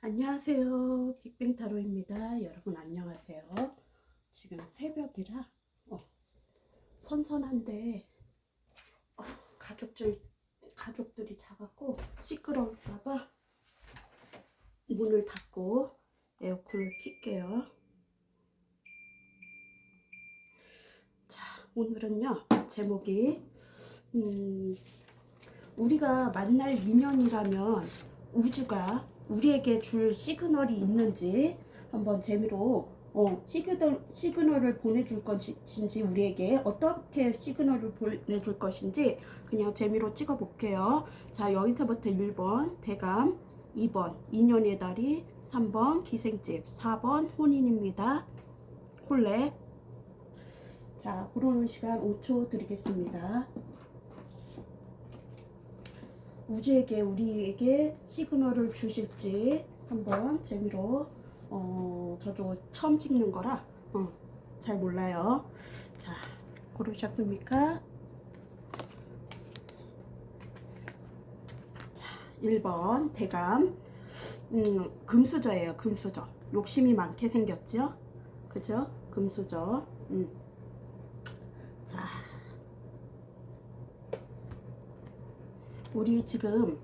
안녕하세요. 빅뱅타로입니다. 여러분 안녕하세요. 지금 새벽이라 선선한데 어, 가족들이 자갖고 시끄러울까봐 문을 닫고 에어컨을 킬게요. 자, 오늘은요 제목이 우리가 만날 인연이라면 우주가 우리에게 줄 시그널이 있는지 한번 재미로 시그널을 보내줄 것인지 우리에게 어떻게 시그널을 보내줄 것인지 그냥 재미로 찍어 볼게요. 자, 여기서부터 1번 대감, 2번 인연의 다리, 3번 기생집, 4번 혼인입니다. 콜렉. 자, 고르는 시간 5초 드리겠습니다. 우리에게 시그널을 주실지 한번 재미로 저도 처음 찍는 거라 잘 몰라요. 자, 고르셨습니까? 자, 1번 대감. 금수저예요. 금수저. 욕심이 많게 생겼죠? 그죠? 금수저. 자, 우리 지금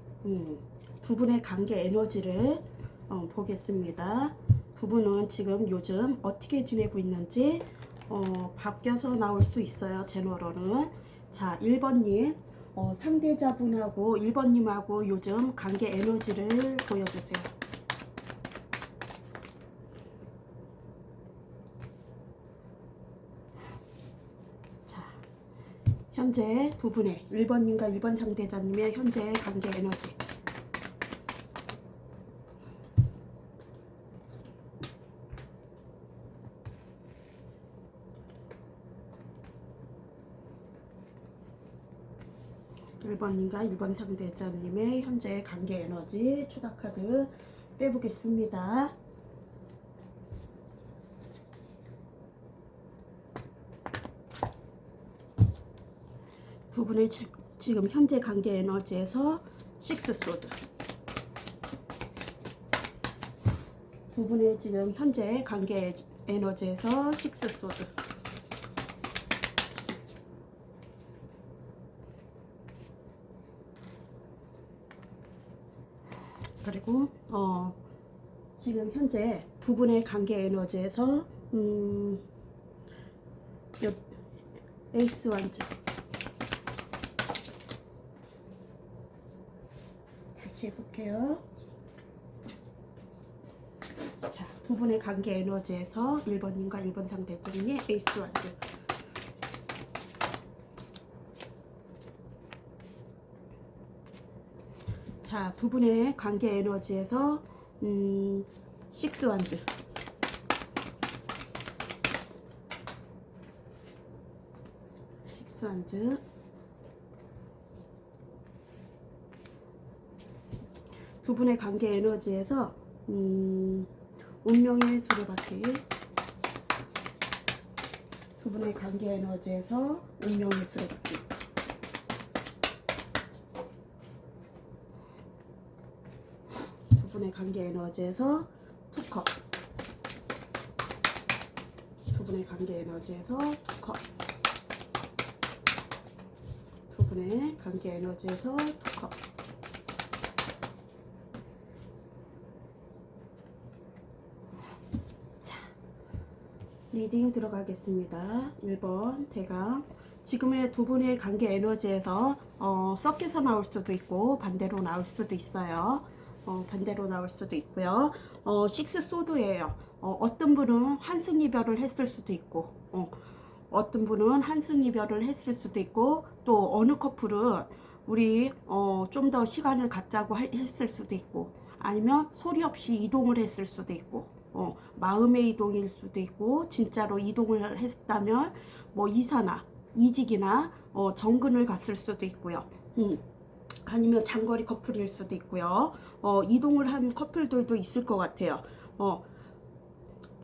두 분의 관계 에너지를 보겠습니다. 두 분은 지금 요즘 어떻게 지내고 있는지 바뀌어서 나올 수 있어요. 제너럴은. 자, 1번님 상대자분하고 1번님하고 요즘 관계 에너지를 보여주세요. 현재 두 분의 1번님과 1번 상대자님의 현재 관계 에너지. (1번님과 1번 상대자님의 현재 관계 에너지) 추가 카드 빼보겠습니다. 두 분의 지금 현재 관계 에너지에서 식스 소드. 두 분의 지금 현재 관계 에너지에서 식스 소드. 그리고 지금 현재 두 분의 관계 에너지에서 에이스 완즈. 다시 해볼게요. 자, 두 분의 관계 에너지에서 1번님과 1번 상대자님의 에이스 완즈. 자, 두 분의 관계 에너지에서 식스 완즈. 식스 완즈. 두 분의 관계 에너지에서 운명의 수레바퀴. 두 분의 관계 에너지에서 운명의 수레바퀴. 두 분의 관계 에너지에서 투컵. 두 분의 관계 에너지에서 투컵. 두 분의 관계 에너지에서 투컵. 리딩 들어가겠습니다. 1번 대감. 지금의 두 분의 관계 에너지에서 섞여서 나올 수도 있고 반대로 나올 수도 있어요. 반대로 나올 수도 있고요. 식스 소드예요. 어떤 분은 환승 이별을 했을 수도 있고 어떤 분은 환승 이별을 했을 수도 있고 또 어느 커플은 우리 좀 더 시간을 갖자고 했을 수도 있고 아니면 소리 없이 이동을 했을 수도 있고 마음의 이동일 수도 있고 진짜로 이동을 했다면 뭐 이사나 이직이나 정근을 갔을 수도 있고요. 아니면 장거리 커플일 수도 있고요. 이동을 한 커플들도 있을 것 같아요.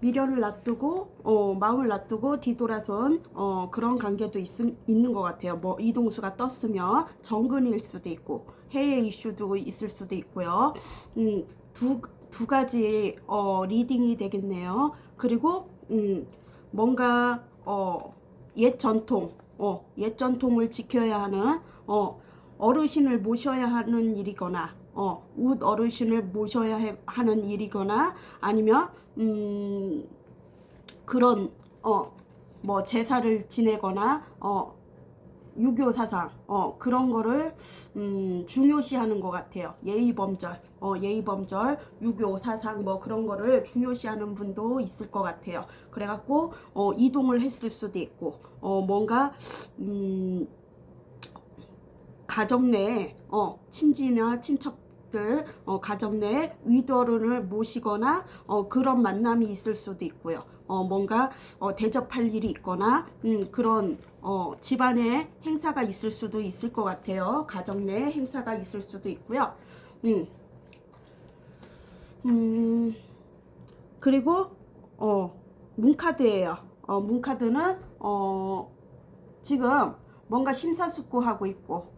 미련을 놔두고 마음을 놔두고 뒤돌아선 그런 관계도 있는 것 같아요. 뭐 이동수가 떴으면 정근일 수도 있고 해외 이슈도 있을 수도 있고요. 두 두 가지 리딩이 되겠네요. 그리고 뭔가 옛 전통, 옛 전통을 지켜야 하는 어르신을 모셔야 하는 일이거나 웃 어르신을 모셔야 하는 일이거나 아니면 그런 뭐 제사를 지내거나 유교 사상 그런 거를 중요시하는 것 같아요. 예의범절 예의범절 유교 사상 뭐 그런 거를 중요시하는 분도 있을 것 같아요. 그래갖고 이동을 했을 수도 있고 뭔가 가정 내에 친지나 친척들 가정 내에 위도어른을 모시거나 그런 만남이 있을 수도 있고요. 뭔가 대접할 일이 있거나 그런 집안에 행사가 있을 수도 있을 것 같아요. 가정 내에 행사가 있을 수도 있고요. 그리고 문카드예요. 문카드는 지금 뭔가 심사숙고하고 있고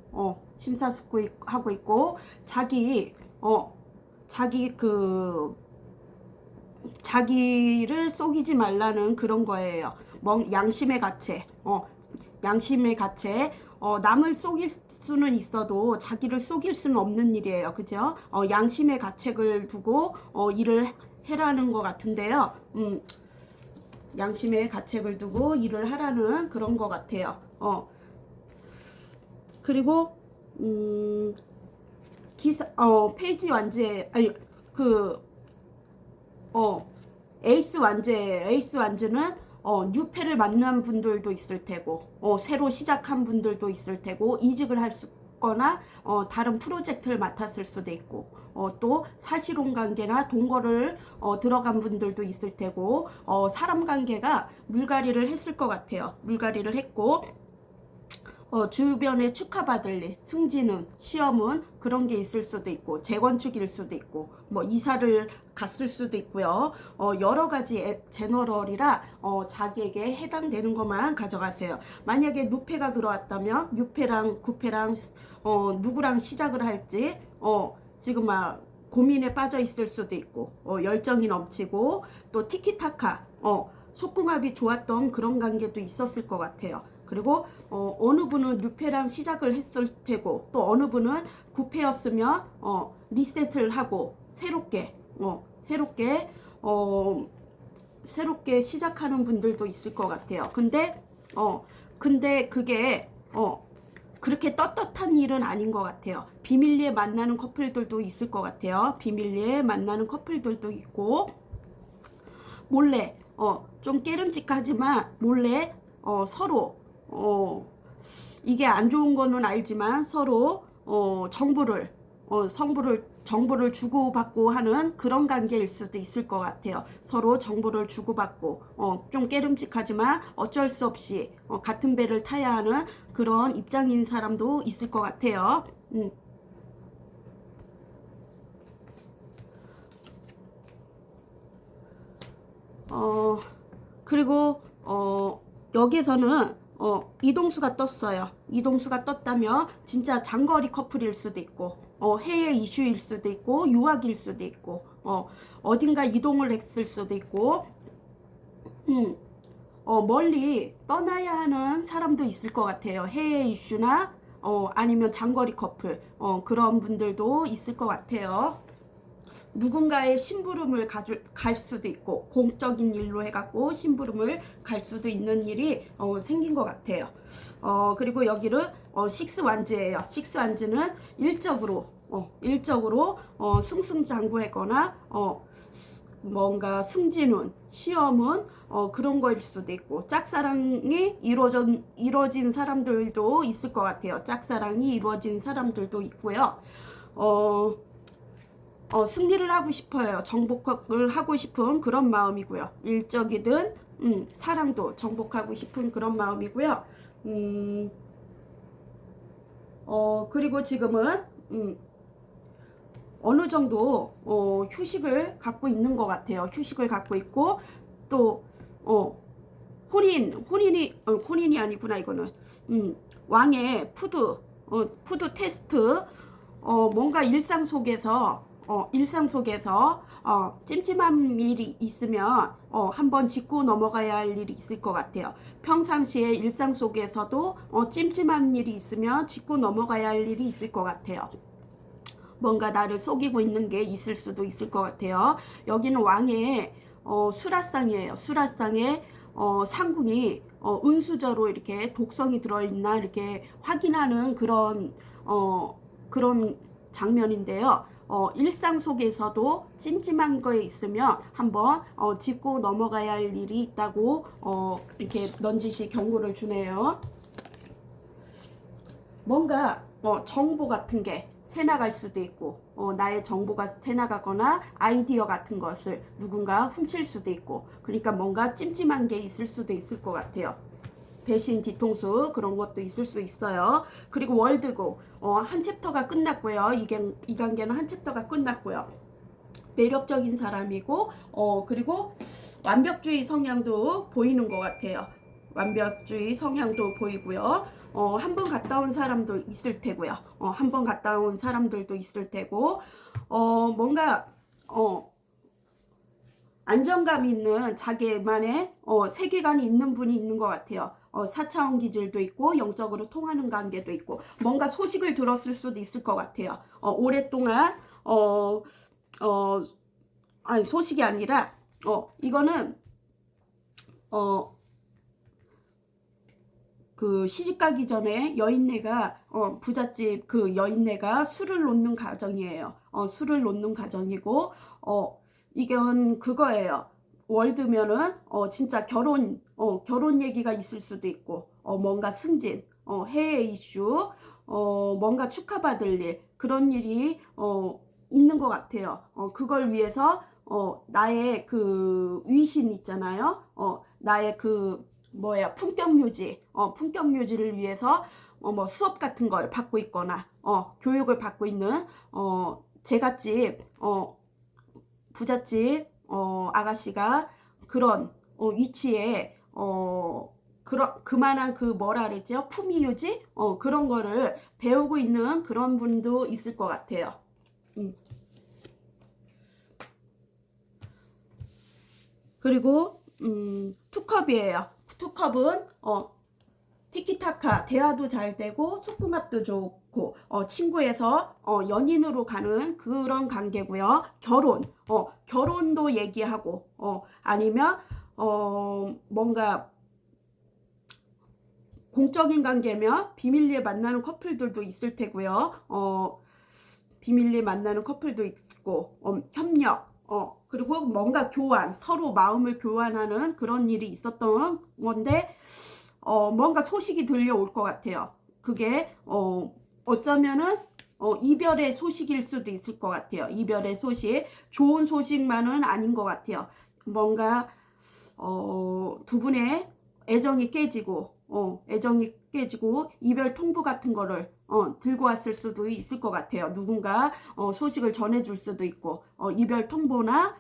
심사숙고하고 있고 자기를 속이지 말라는 그런 거예요. 양심의 가책 양심의 가책 남을 속일 수는 있어도 자기를 속일 수는 없는 일이에요. 그죠? 양심의 가책을 두고 일을 해라는 것 같은데요. 양심의 가책을 두고 일을 하라는 그런 것 같아요. 그리고 페이지 완제 아니 에이스 완제 에이스 완제는 뉴페를 만난 분들도 있을 테고 새로 시작한 분들도 있을 테고 이직을 할 거나 다른 프로젝트를 맡았을 수도 있고 또 사실혼 관계나 동거를 들어간 분들도 있을 테고 사람 관계가 물갈이를 했을 것 같아요. 물갈이를 했고 주변에 축하받을 일, 승진은, 시험은 그런 게 있을 수도 있고 재건축일 수도 있고 뭐 이사를 갔을 수도 있고요. 여러 가지 제너럴이라 자기에게 해당되는 것만 가져가세요. 만약에 누페가 들어왔다면 뉴페랑 구페랑 누구랑 시작을 할지 지금 막 고민에 빠져 있을 수도 있고 열정이 넘치고 또 티키타카 속궁합이 좋았던 그런 관계도 있었을 것 같아요. 그리고 어느 분은 뉴페랑 시작을 했을 테고 또 어느 분은 구페였으면 리셋을 하고 새롭게 시작하는 분들도 있을 것 같아요. 근데 그게 그렇게 떳떳한 일은 아닌 것 같아요. 비밀리에 만나는 커플들도 있을 것 같아요. 비밀리에 만나는 커플들도 있고 몰래 좀 깨름직하지만 몰래 서로 이게 안 좋은 거는 알지만 서로 정보를 주고받고 하는 그런 관계일 수도 있을 것 같아요. 서로 정보를 주고받고 좀 깨름직하지만 어쩔 수 없이 같은 배를 타야 하는 그런 입장인 사람도 있을 것 같아요. 그리고 여기에서는 이동수가 떴어요. 이동수가 떴다면 진짜 장거리 커플일 수도 있고 해외 이슈일 수도 있고 유학일 수도 있고 어딘가 이동을 했을 수도 있고 멀리 떠나야 하는 사람도 있을 것 같아요. 해외 이슈나 아니면 장거리 커플 그런 분들도 있을 것 같아요. 누군가의 심부름을 갈 수도 있고 공적인 일로 해갖고 심부름을 갈 수도 있는 일이 생긴 것 같아요. 그리고 여기를 식스 완즈예요. 식스 완즈는 일적으로 승승장구하거나 뭔가 승진운, 시험은 그런 거일 수도 있고 짝사랑이 이루어진 사람들도 있을 것 같아요. 짝사랑이 이루어진 사람들도 있고요. 승리를 하고 싶어요. 정복을 하고 싶은 그런 마음이고요. 일적이든 사랑도 정복하고 싶은 그런 마음이고요. 그리고 지금은 어느 정도 휴식을 갖고 있는 것 같아요. 휴식을 갖고 있고 또 혼인이 아니구나 이거는 왕의 푸드 테스트 뭔가 일상 속에서 일상 속에서 찜찜한 일이 있으면 한번 짚고 넘어가야 할 일이 있을 것 같아요. 평상시에 일상 속에서도 찜찜한 일이 있으면 짚고 넘어가야 할 일이 있을 것 같아요. 뭔가 나를 속이고 있는 게 있을 수도 있을 것 같아요. 여기는 왕의 수라상이에요. 수라상에 상궁이 은수저로 이렇게 독성이 들어있나 이렇게 확인하는 그런 장면인데요. 일상 속에서도 찜찜한 거에 있으면 한번 짚고 넘어가야 할 일이 있다고 이렇게 넌지시 경고를 주네요. 뭔가 정보 같은 게 새나갈 수도 있고 나의 정보가 새나가거나 아이디어 같은 것을 누군가 훔칠 수도 있고, 그러니까 뭔가 찜찜한 게 있을 수도 있을 것 같아요. 배신, 뒤통수 그런 것도 있을 수 있어요. 그리고 월드고 한 챕터가 끝났고요. 이 관계는 한 챕터가 끝났고요. 매력적인 사람이고 그리고 완벽주의 성향도 보이는 것 같아요. 완벽주의 성향도 보이고요. 한 번 갔다 온 사람도 있을 테고요. 한 번 갔다 온 사람들도 있을 테고 뭔가 안정감 있는 자기만의 세계관이 있는 분이 있는 것 같아요. 4차원 기질도 있고 영적으로 통하는 관계도 있고 뭔가 소식을 들었을 수도 있을 것 같아요. 오랫동안 아니 소식이 아니라 이거는 그 시집가기 전에 여인네가 부잣집 그 여인네가 술을 놓는 가정이에요. 술을 놓는 가정이고 이건 그거예요. 월드면은 진짜 결혼 얘기가 있을 수도 있고 뭔가 승진 해외 이슈 뭔가 축하받을 일 그런 일이 있는 것 같아요. 그걸 위해서 나의 그 위신 있잖아요. 나의 그 뭐야 품격 유지 품격 유지를 위해서 뭐 수업 같은 걸 받고 있거나 교육을 받고 있는 제갓집 부잣집 아가씨가 그런 위치에 그만한 그 뭐라 그러죠? 품위 유지 그런 거를 배우고 있는 그런 분도 있을 것 같아요. 그리고 투컵이에요. 투컵은 티키타카 대화도 잘 되고 소궁합도 좋고 친구에서 연인으로 가는 그런 관계고요. 결혼도 얘기하고 아니면 뭔가 공적인 관계면 비밀리에 만나는 커플들도 있을 테고요. 비밀리에 만나는 커플도 있고 협력 그리고 뭔가 교환 서로 마음을 교환하는 그런 일이 있었던 건데 뭔가 소식이 들려올 것 같아요. 그게 어쩌면은 이별의 소식일 수도 있을 것 같아요. 이별의 소식 좋은 소식만은 아닌 것 같아요. 뭔가 두 분의 애정이 깨지고 이별 통보 같은 거를 들고 왔을 수도 있을 것 같아요. 누군가 소식을 전해줄 수도 있고 이별 통보나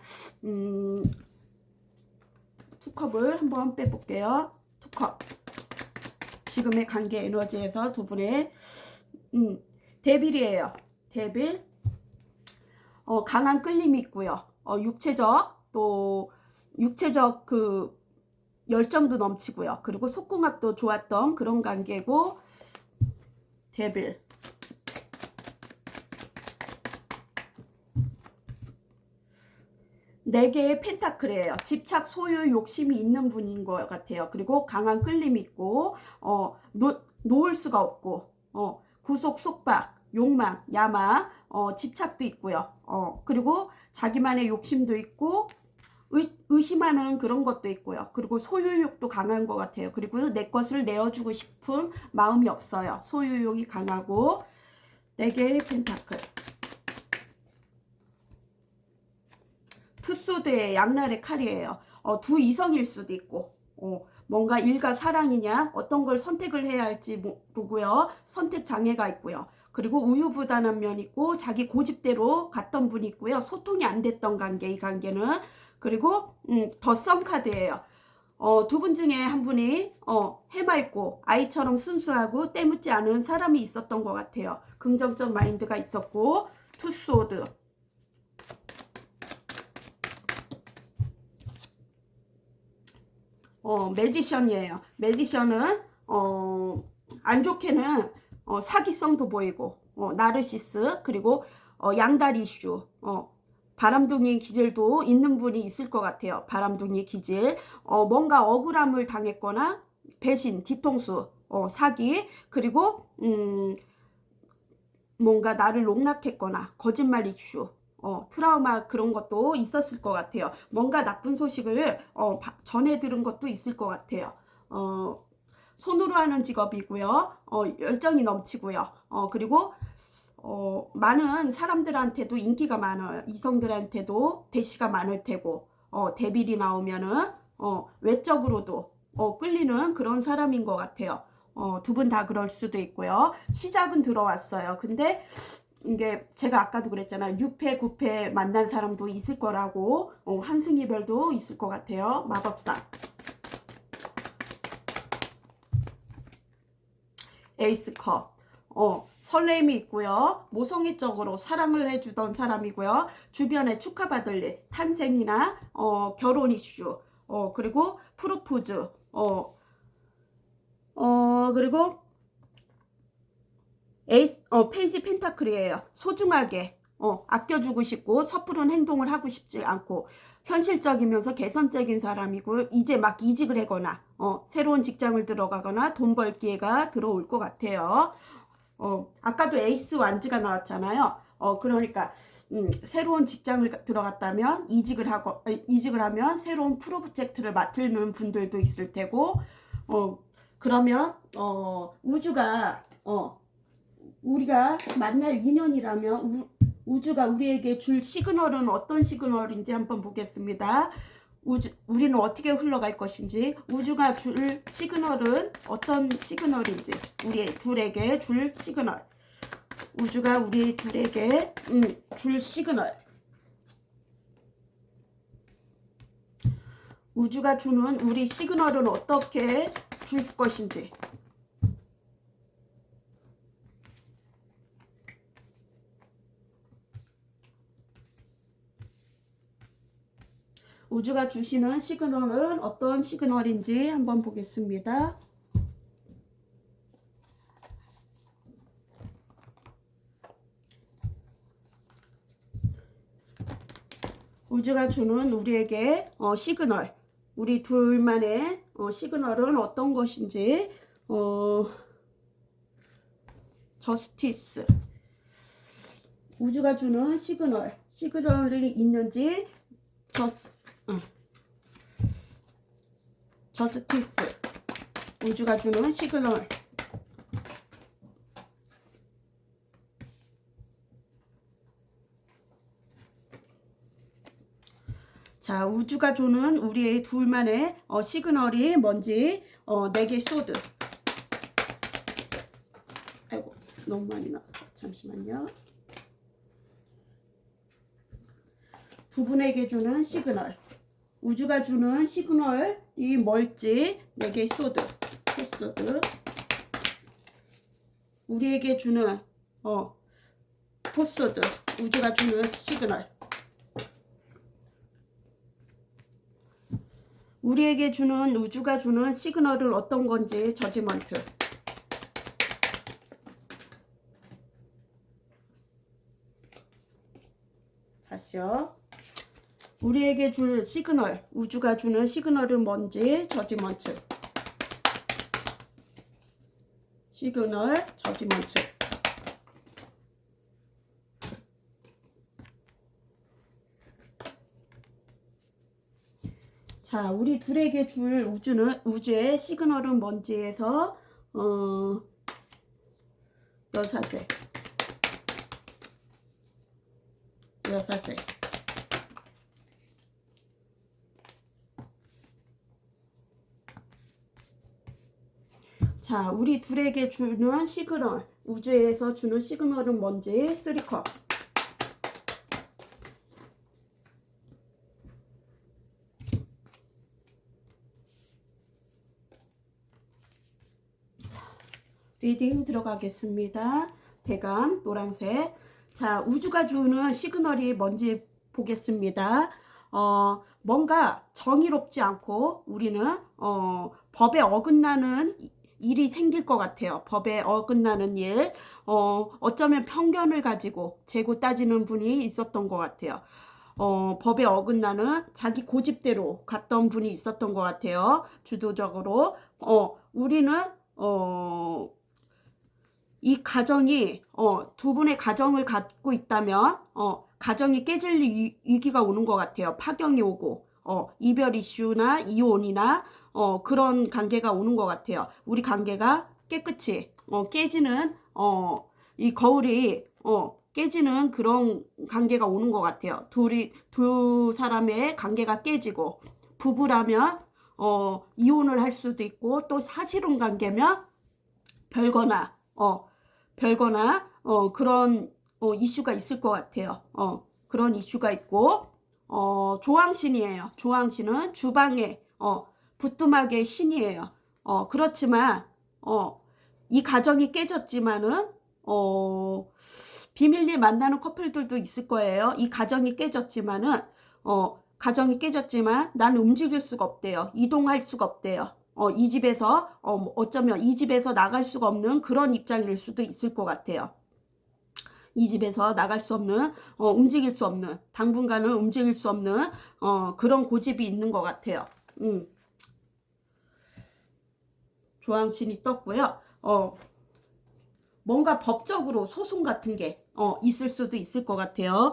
투컵을 한번 빼볼게요. 투컵 지금의 관계 에너지에서 두 분의 데빌이에요. 데빌 강한 끌림이 있고요. 육체적 그 열정도 넘치고요. 그리고 속궁합도 좋았던 그런 관계고 데빌 네 개의 펜타클이에요. 집착, 소유, 욕심이 있는 분인 것 같아요. 그리고 강한 끌림이 있고 놓을 수가 없고 구속, 속박, 욕망, 야망, 집착도 있고요. 그리고 자기만의 욕심도 있고 의심하는 그런 것도 있고요. 그리고 소유욕도 강한 것 같아요. 그리고 내 것을 내어주고 싶은 마음이 없어요. 소유욕이 강하고 4개의 펜타클 투소드의 양날의 칼이에요. 두 이성일 수도 있고 뭔가 일과 사랑이냐 어떤 걸 선택을 해야 할지 모르고요. 선택 장애가 있고요. 그리고 우유부단한 면이 있고 자기 고집대로 갔던 분이 있고요. 소통이 안 됐던 관계 이 관계는 그리고 더 썸 카드예요. 두 분 중에 한 분이 해맑고 아이처럼 순수하고 때묻지 않은 사람이 있었던 것 같아요. 긍정적 마인드가 있었고 투소드 매지션이에요. 매지션은 안 좋게는 사기성도 보이고 나르시스 그리고 양다리 이슈 바람둥이 기질도 있는 분이 있을 것 같아요. 바람둥이 기질 뭔가 억울함을 당했거나 배신, 뒤통수, 사기 그리고 뭔가 나를 농락했거나 거짓말 이슈 트라우마 그런 것도 있었을 것 같아요. 뭔가 나쁜 소식을 전해 들은 것도 있을 것 같아요. 손으로 하는 직업이고요. 열정이 넘치고요. 그리고 많은 사람들한테도 인기가 많아요. 이성들한테도 대시가 많을 테고 대빌이 나오면은 외적으로도 끌리는 그런 사람인 것 같아요. 두 분 다 그럴 수도 있고요. 시작은 들어왔어요. 근데 이게 제가 아까도 그랬잖아요. 6패, 9패 만난 사람도 있을 거라고 한승이별도 있을 것 같아요. 마법사 에이스컵 설렘이 있고요. 모성애적으로 사랑을 해주던 사람이고요. 주변에 축하받을 일, 탄생이나 결혼 이슈 그리고 프로포즈 그리고 페이지 펜타클이에요. 소중하게 아껴주고 싶고 섣부른 행동을 하고 싶지 않고 현실적이면서 개선적인 사람이고 이제 막 이직을 하거나 새로운 직장을 들어가거나 돈 벌 기회가 들어올 것 같아요. 아까도 에이스 완즈가 나왔잖아요. 그러니까 새로운 직장을 들어갔다면 이직을 하면 새로운 프로젝트를 맡는 분들도 있을 테고 그러면 우주가 우리가 만날 인연이라면 우주가 우리에게 줄 시그널은 어떤 시그널인지 한번 보겠습니다. 우리는 어떻게 흘러갈 것인지 우주가 줄 시그널은 어떤 시그널인지 우리 둘에게 줄 시그널 우주가 우리 둘에게 줄 시그널 우주가 주는 우리 시그널은 어떻게 줄 것인지 우주가 주시는 시그널은 어떤 시그널인지 한번 보겠습니다. 우주가 주는 우리에게 시그널 우리 둘만의 시그널은 어떤 것인지 저스티스 우주가 주는 시그널이 있는지 저스티스 우주가 주는 시그널 자 우주가 주는 우리의 둘만의 시그널이 뭔지 4개 소드 아이고 너무 많이 나왔어 잠시만요 두 분에게 주는 시그널 우주가 주는 시그널이 뭘지 4개의 소드 포소드 우리에게 주는 포소드 우주가 주는 시그널 우리에게 주는 우주가 주는 시그널은 어떤 건지 저지먼트 다시요 우리에게 줄 시그널 우주가 주는 시그널은 뭔지 저지먼트 시그널 저지먼트 자 우리 둘에게 줄 우주의 시그널은 뭔지 해서 여사제 자 우리 둘에게 주는 시그널 우주에서 주는 시그널은 뭔지 3컵 리딩 들어가겠습니다. 대감 노란색 자 우주가 주는 시그널이 뭔지 보겠습니다. 뭔가 정의롭지 않고 우리는 법에 어긋나는 일이 생길 것 같아요. 법에 어긋나는 일, 어쩌면 편견을 가지고 재고 따지는 분이 있었던 것 같아요. 법에 어긋나는 자기 고집대로 갔던 분이 있었던 것 같아요. 주도적으로. 우리는, 이 가정이, 두 분의 가정을 갖고 있다면, 가정이 깨질 위기가 오는 것 같아요. 파경이 오고, 이별 이슈나 이혼이나, 그런 관계가 오는 것 같아요. 우리 관계가 깨끗이, 깨지는, 이 거울이, 깨지는 그런 관계가 오는 것 같아요. 두 사람의 관계가 깨지고, 부부라면, 이혼을 할 수도 있고, 또 사실혼 관계면, 별거나, 그런, 이슈가 있을 것 같아요. 그런 이슈가 있고, 조왕신이에요. 조왕신은 주방에, 부뚜막의 신이에요. 그렇지만, 이 가정이 깨졌지만은, 비밀리에 만나는 커플들도 있을 거예요. 이 가정이 깨졌지만은, 난 움직일 수가 없대요. 이동할 수가 없대요. 이 집에서, 어쩌면 이 집에서 나갈 수가 없는 그런 입장일 수도 있을 것 같아요. 이 집에서 나갈 수 없는, 움직일 수 없는, 당분간은 움직일 수 없는, 그런 고집이 있는 것 같아요. 조항신이 떴고요. 뭔가 법적으로 소송 같은 게 있을 수도 있을 것 같아요.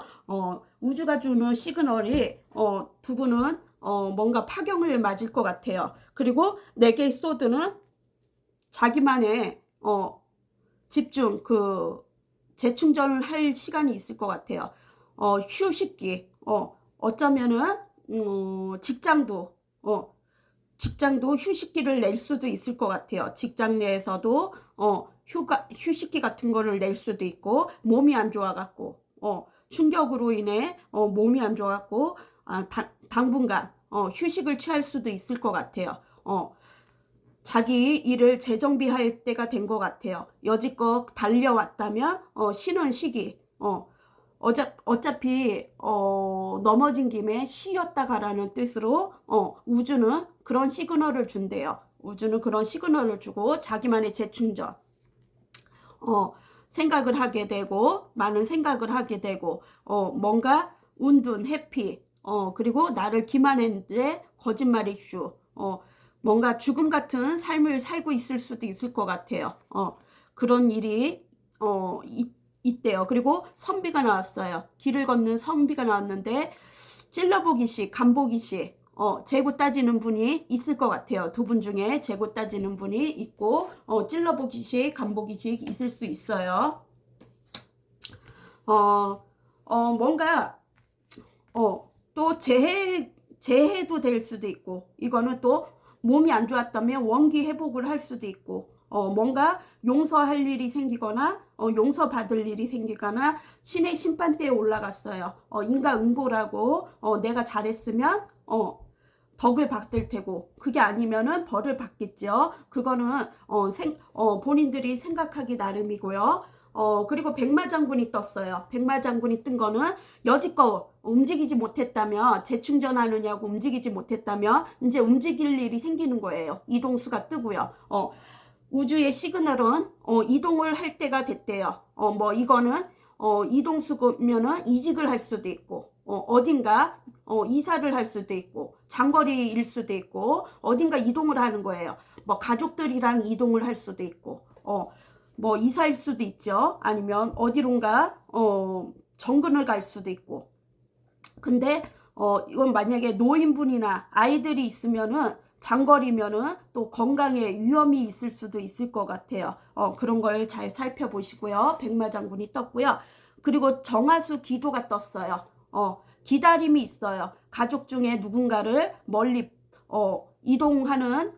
우주가 주는 시그널이 두 분은 뭔가 파경을 맞을 것 같아요. 그리고 4개의 소드는 자기만의 집중, 재충전을 할 시간이 있을 것 같아요. 휴식기, 어쩌면은 직장도 휴식기를 낼 수도 있을 것 같아요. 직장 내에서도 휴식기 같은 거를 낼 수도 있고, 몸이 안 좋아갖고, 충격으로 인해 몸이 안 좋아갖고, 당분간 휴식을 취할 수도 있을 것 같아요. 자기 일을 재정비할 때가 된 것 같아요. 여지껏 달려왔다면 쉬는 시기, 어차피 넘어진 김에 쉬었다 가라는 뜻으로 우주는 그런 시그널을 준대요. 우주는 그런 시그널을 주고 자기만의 재충전, 생각을 하게 되고, 많은 생각을 하게 되고, 뭔가 운둔, 해피, 그리고 나를 기만했는데 거짓말 이슈, 뭔가 죽음 같은 삶을 살고 있을 수도 있을 것 같아요. 그런 일이 있대요. 그리고 선비가 나왔어요. 길을 걷는 선비가 나왔는데 찔러보기식, 간보기식, 재고 따지는 분이 있을 것 같아요. 두 분 중에 재고 따지는 분이 있고, 찔러보기식, 간보기식 있을 수 있어요. 뭔가, 또 재해도 될 수도 있고, 이거는 또 몸이 안 좋았다면 원기 회복을 할 수도 있고, 뭔가 용서할 일이 생기거나, 용서받을 일이 생기거나, 신의 심판대에 올라갔어요. 인과응보라고, 내가 잘했으면, 덕을 받을 테고, 그게 아니면은 벌을 받겠죠. 그거는, 본인들이 생각하기 나름이고요. 그리고 백마장군이 떴어요. 백마장군이 뜬 거는 여지껏 움직이지 못했다면, 재충전하느냐고 움직이지 못했다면, 이제 움직일 일이 생기는 거예요. 이동수가 뜨고요. 우주의 시그널은, 이동을 할 때가 됐대요. 이거는, 이동수면은 이직을 할 수도 있고, 어딘가, 이사를 할 수도 있고, 장거리일 수도 있고, 어딘가 이동을 하는 거예요. 가족들이랑 이동을 할 수도 있고, 이사일 수도 있죠. 아니면 어디론가 정근을 갈 수도 있고. 근데 이건 만약에 노인분이나 아이들이 있으면은 장거리면은 또 건강에 위험이 있을 수도 있을 것 같아요. 그런 걸 잘 살펴보시고요. 백마장군이 떴고요. 그리고 정화수 기도가 떴어요. 기다림이 있어요. 가족 중에 누군가를 멀리 이동하는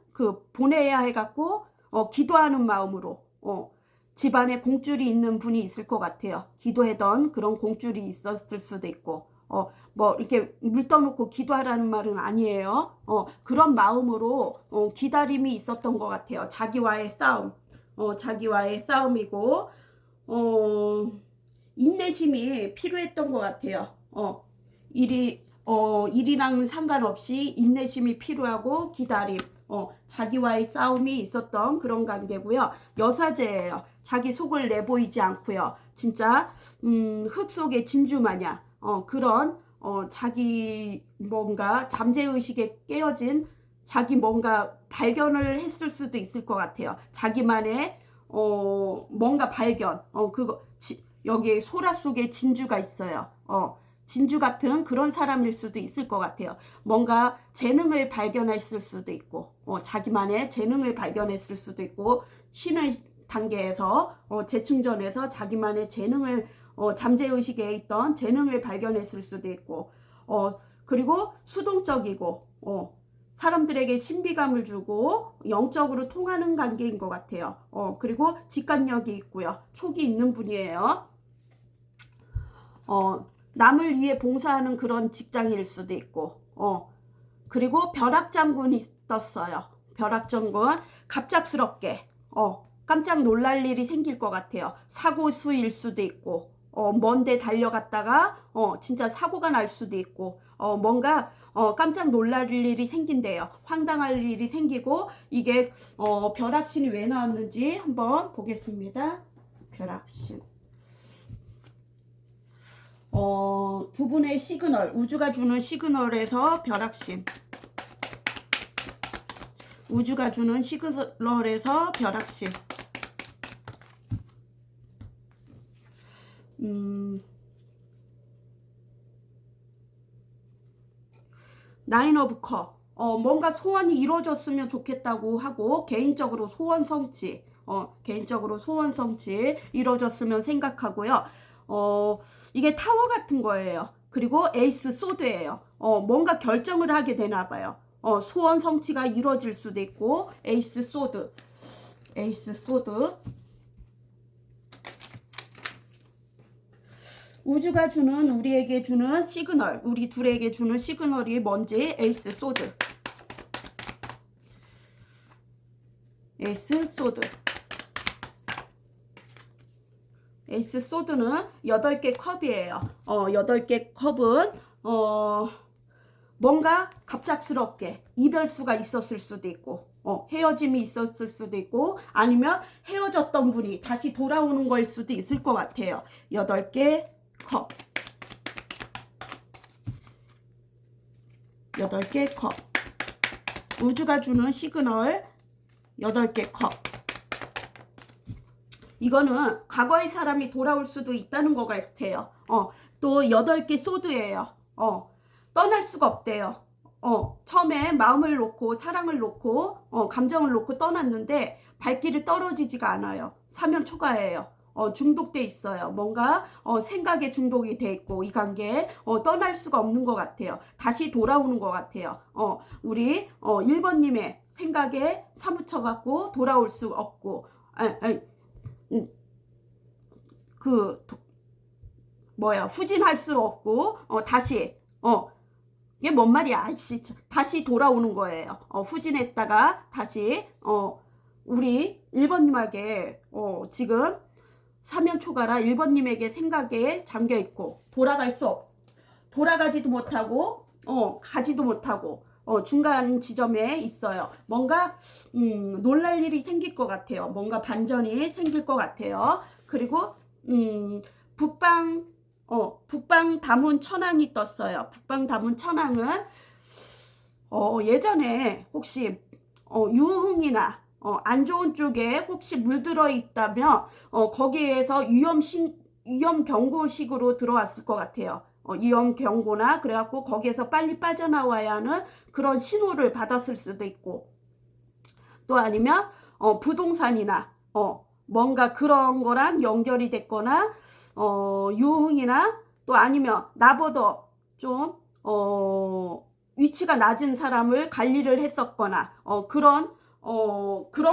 보내야 해갖고 기도하는 마음으로 집안에 공줄이 있는 분이 있을 것 같아요. 기도하던 그런 공줄이 있었을 수도 있고, 이렇게 물 떠놓고 기도하라는 말은 아니에요. 그런 마음으로, 기다림이 있었던 것 같아요. 자기와의 싸움, 자기와의 싸움이고, 인내심이 필요했던 것 같아요. 일이, 일이랑 상관없이 인내심이 필요하고 기다림, 자기와의 싸움이 있었던 그런 관계고요. 여사제예요. 자기 속을 내보이지 않고요. 진짜 흙 속의 진주 마냥 그런 자기 뭔가 잠재의식에 깨어진 자기 뭔가 발견을 했을 수도 있을 것 같아요. 자기만의 뭔가 발견, 여기 소라 속에 진주가 있어요. 진주 같은 그런 사람일 수도 있을 것 같아요. 뭔가 재능을 발견했을 수도 있고, 자기만의 재능을 발견했을 수도 있고, 신의 단계에서, 재충전해서 자기만의 재능을, 잠재의식에 있던 재능을 발견했을 수도 있고, 그리고 수동적이고, 사람들에게 신비감을 주고 영적으로 통하는 관계인 것 같아요. 그리고 직관력이 있고요. 촉이 있는 분이에요. 남을 위해 봉사하는 그런 직장일 수도 있고, 그리고 벼락장군이 떴어요. 벼락장군, 갑작스럽게, 깜짝 놀랄 일이 생길 것 같아요. 사고수일 수도 있고, 먼데 달려갔다가, 진짜 사고가 날 수도 있고, 뭔가, 깜짝 놀랄 일이 생긴대요. 황당할 일이 생기고, 이게, 벼락신이 왜 나왔는지 한번 보겠습니다. 벼락신. 두 분의 시그널, 우주가 주는 시그널에서 벼락신. 우주가 주는 시그널에서 벼락신. 나인 오브 컵. 뭔가 소원이 이루어졌으면 좋겠다고 하고, 개인적으로 소원 성취. 개인적으로 소원 성취 이루어졌으면 생각하고요. 이게 타워 같은 거예요. 그리고 에이스 소드예요. 뭔가 결정을 하게 되나 봐요. 소원 성취가 이루어질 수도 있고, 에이스 소드. 에이스 소드. 우주가 주는, 우리에게 주는 시그널, 우리 둘에게 주는 시그널이 뭔지. 에이스 소드. 에이스 소드. 에이스 소드는 8개 컵이에요. 8개 컵은 뭔가 갑작스럽게 이별수가 있었을 수도 있고, 헤어짐이 있었을 수도 있고, 아니면 헤어졌던 분이 다시 돌아오는 거일 수도 있을 것 같아요. 8개 컵. 8개 컵. 우주가 주는 시그널 8개 컵. 이거는 과거의 사람이 돌아올 수도 있다는 것 같아요. 또 8개 소드예요. 떠날 수가 없대요. 처음에 마음을 놓고 사랑을 놓고 감정을 놓고 떠났는데 발길이 떨어지지가 않아요. 사면 초과예요. 중독돼 있어요. 뭔가 생각에 중독이 돼 있고 이 관계에 떠날 수가 없는 것 같아요. 다시 돌아오는 것 같아요. 우리 1번님의 생각에 사무쳐 갖고 돌아올 수 없고 후진할 수 없고 다시 이게 뭔 말이야. 아이씨, 다시 돌아오는 거예요. 후진했다가 다시 우리 1번님에게 지금 사면 초과라 1번님에게 생각에 잠겨 있고 돌아가지도 못하고 가지도 못하고 중간 지점에 있어요. 뭔가 놀랄 일이 생길 것 같아요. 뭔가 반전이 생길 것 같아요. 그리고 북방 다문 천왕이 떴어요. 북방 다문 천왕은 예전에 혹시 유흥이나 안 좋은 쪽에 혹시 물들어 있다면 거기에서 위험 경고식으로 들어왔을 것 같아요. 위험 경고나 그래갖고 거기에서 빨리 빠져나와야 하는 그런 신호를 받았을 수도 있고, 또 아니면 부동산이나 뭔가 그런 거랑 연결이 됐거나 유흥이나 또 아니면 나보다 좀 위치가 낮은 사람을 관리를 했었거나 그런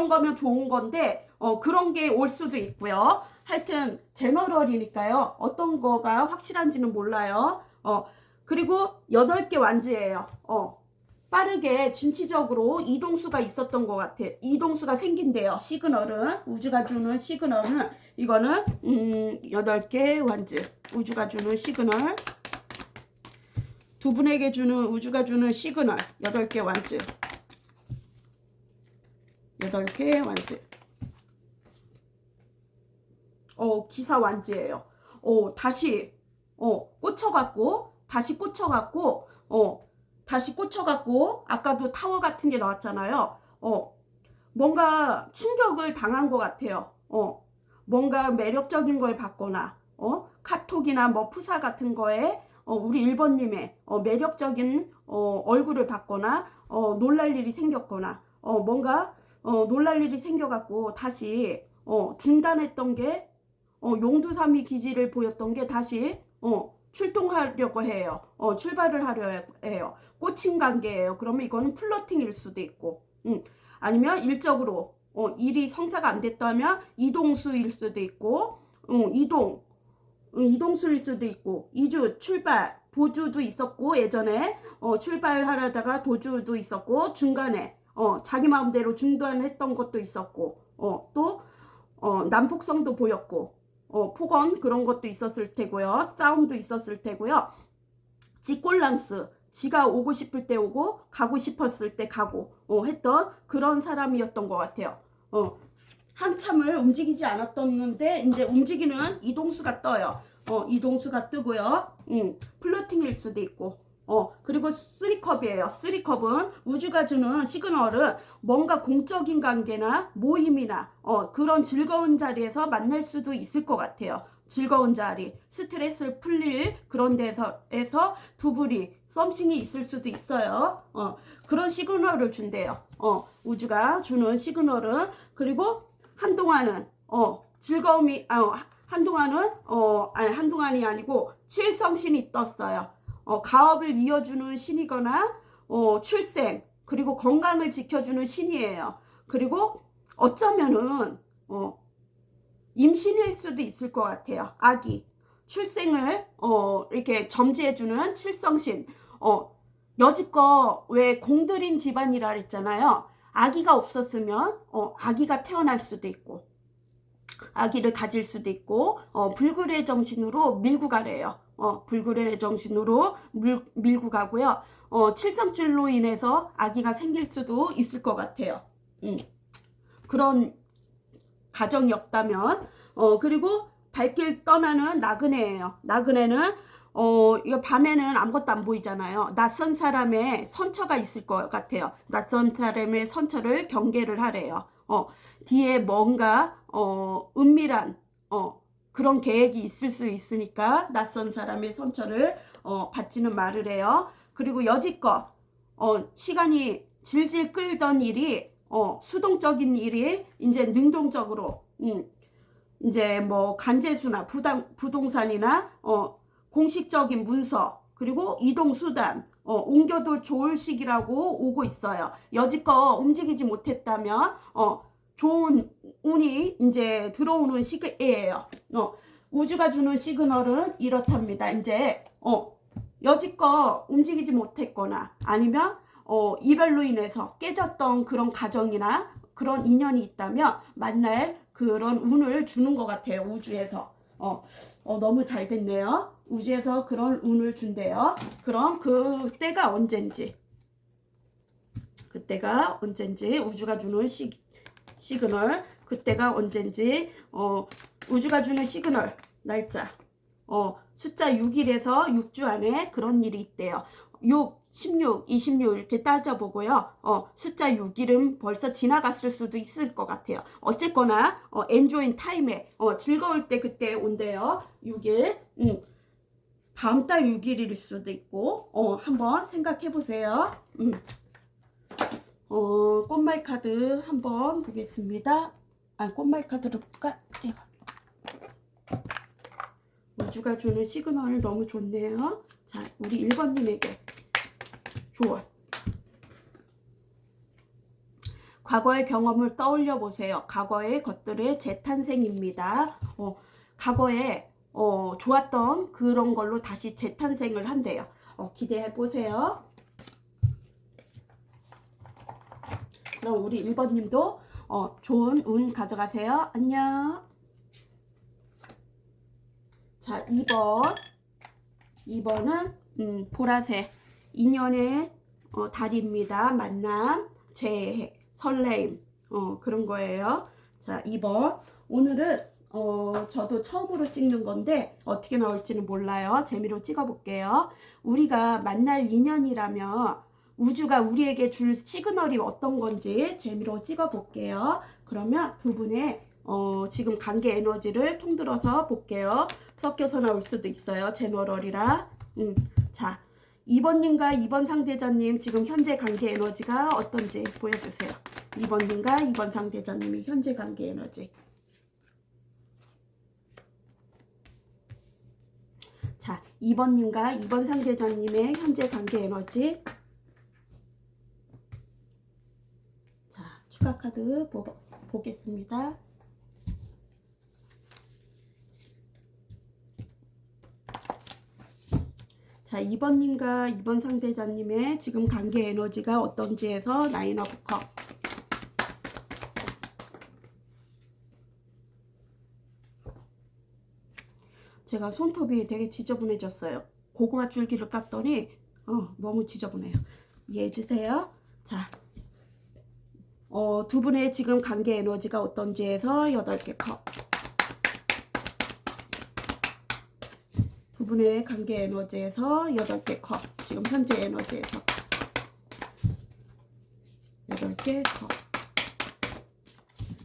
거면 좋은 건데 그런 게 올 수도 있고요. 하여튼 제너럴이니까요. 어떤 거가 확실한지는 몰라요. 그리고 8개 완즈예요. 빠르게 진취적으로 이동수가 있었던 것 같아. 이동수가 생긴대요. 시그널은, 우주가 주는 시그널은, 이거는 8개 완즈. 우주가 주는 시그널. 두 분에게 주는 우주가 주는 시그널 8개 완즈. 8개 완즈. 기사 완즈예요. 다시 꽂혀갖고 다시 꽂혀갖고 아까도 타워 같은 게 나왔잖아요. 뭔가 충격을 당한 것 같아요. 뭔가 매력적인 걸 받거나 카톡이나 뭐 푸사 같은 거에 우리 1번님의 매력적인 얼굴을 받거나 놀랄 일이 생겼거나 뭔가 놀랄 일이 생겨갖고 다시 중단했던 게 용두삼이 기지를 보였던 게 다시 출동하려고 해요. 출발을 하려 해요. 꽂힌 관계예요. 그러면 이거는 플러팅일 수도 있고 아니면 일적으로 일이 성사가 안 됐다면 이동수일 수도 있고 이동수일 수도 있고 이주 출발 보주도 있었고 예전에 출발하려다가 도주도 있었고 중간에 자기 마음대로 중단했던 것도 있었고 또 난폭성도 보였고 폭언 그런 것도 있었을 테고요. 싸움도 있었을 테고요. 지꼴랑스 지가 오고 싶을 때 오고 가고 싶었을 때 가고 했던 그런 사람이었던 것 같아요. 한참을 움직이지 않았던데 이제 움직이는 이동수가 떠요. 이동수가 뜨고요. 플러팅일 수도 있고 그리고 3컵이에요. 3컵은 우주가 주는 시그널은 뭔가 공적인 관계나 모임이나 그런 즐거운 자리에서 만날 수도 있을 것 같아요. 즐거운 자리, 스트레스를 풀릴 그런 데서 두 분이 썸씽이 있을 수도 있어요. 그런 시그널을 준대요. 우주가 주는 시그널은. 그리고 한동안은 즐거움이 한동안이 아니고 칠성신이 떴어요. 가업을 이어주는 신이거나 출생 그리고 건강을 지켜주는 신이에요. 그리고 어쩌면은 임신일 수도 있을 것 같아요. 아기 출생을 이렇게 점지해주는 칠성신. 여지껏 왜 공들인 집안이라 했잖아요. 아기가 없었으면 아기가 태어날 수도 있고 아기를 가질 수도 있고 불굴의 정신으로 밀고 가래요. 불굴의 정신으로 밀고 가고요. 칠성줄로 인해서 아기가 생길 수도 있을 것 같아요. 그런 가정이 없다면 그리고 발길 떠나는 나그네예요. 나그네는 이거 밤에는 아무것도 안 보이잖아요. 낯선 사람의 선처가 있을 것 같아요. 낯선 사람의 선처를 경계를 하래요. 뒤에 뭔가 은밀한 그런 계획이 있을 수 있으니까 낯선 사람의 선처를 받지는 말으래요. 그리고 여지껏 시간이 질질 끌던 일이 수동적인 일이 이제 능동적으로 이제 뭐 간제수나 부동산이나 공식적인 문서 그리고 이동수단 옮겨도 좋을 시기라고 오고 있어요. 여지껏 움직이지 못했다면 좋은 운이 이제 들어오는 시기예요. 우주가 주는 시그널은 이렇답니다. 이제 여지껏 움직이지 못했거나 아니면 이별로 인해서 깨졌던 그런 가정이나 그런 인연이 있다면 만날 그런 운을 주는 것 같아요. 우주에서. 너무 잘 됐네요. 우주에서 그런 운을 준대요. 그럼 그때가 언젠지 우주가 주는 시그널 그때가 언젠지 우주가 주는 시그널 날짜 숫자 6일에서 6주 안에 그런 일이 있대요. 6, 16, 26 이렇게 따져보고요. 숫자 6일은 벌써 지나갔을 수도 있을 것 같아요. 어쨌거나 엔조인 타임에 즐거울 때 그때 온대요. 6일 다음 달 6일일 수도 있고 한번 생각해 보세요. 꽃말 카드 한번 보겠습니다. 꽃말 카드로 볼까? 이거. 우주가 주는 시그널 너무 좋네요. 자, 우리 1번님에게 조언. 과거의 경험을 떠올려 보세요. 과거의 것들의 재탄생입니다. 과거에 좋았던 그런 걸로 다시 재탄생을 한대요. 기대해 보세요. 그럼 우리 1번님도 좋은 운 가져가세요. 안녕. 자, 2번은 보라색. 인연의 달입니다. 만남, 재해, 설레임, 그런 거예요. 자, 2번. 오늘은 저도 처음으로 찍는 건데 어떻게 나올지는 몰라요. 재미로 찍어 볼게요. 우리가 만날 인연이라면 우주가 우리에게 줄 시그널이 어떤 건지 재미로 찍어 볼게요. 그러면 두 분의 지금 관계 에너지를 통들어서 볼게요. 섞여서 나올 수도 있어요. 제너럴이라. 자, 2번님과 2번 상대자님 지금 현재 관계 에너지가 어떤지 보여주세요. 2번님과 2번 상대자님의 현재 관계 에너지. 자, 2번님과 2번 상대자님의 현재 관계 에너지. 자, 추가 카드 보겠습니다. 자, 2번님과 2번 상대자님의 지금 관계 에너지가 어떤지 해서 나인 오브 컵. 제가 손톱이 되게 지저분해졌어요. 고구마 줄기를 깠더니 너무 지저분해요. 이해해 주세요. 자, 두 분의 지금 관계 에너지가 어떤지 해서 8개 컵. 두 분의 관계 에너지에서 8개 컵. 지금 현재 에너지에서 8개 컵.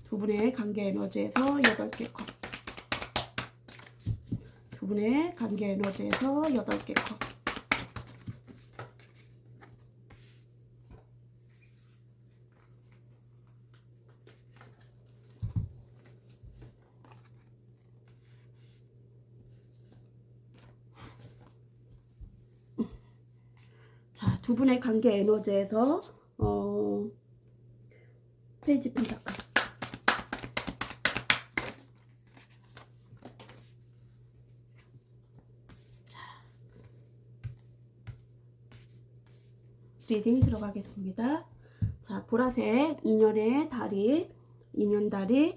두 분의 관계 에너지에서 8개 컵. 두 분의 관계 에너지에서 8개 컵. 자, 두 분의 관계 에너지에서 페이지 펜타클. 자, 리딩 들어가겠습니다. 자, 보라색 인연의 다리, 인연다리.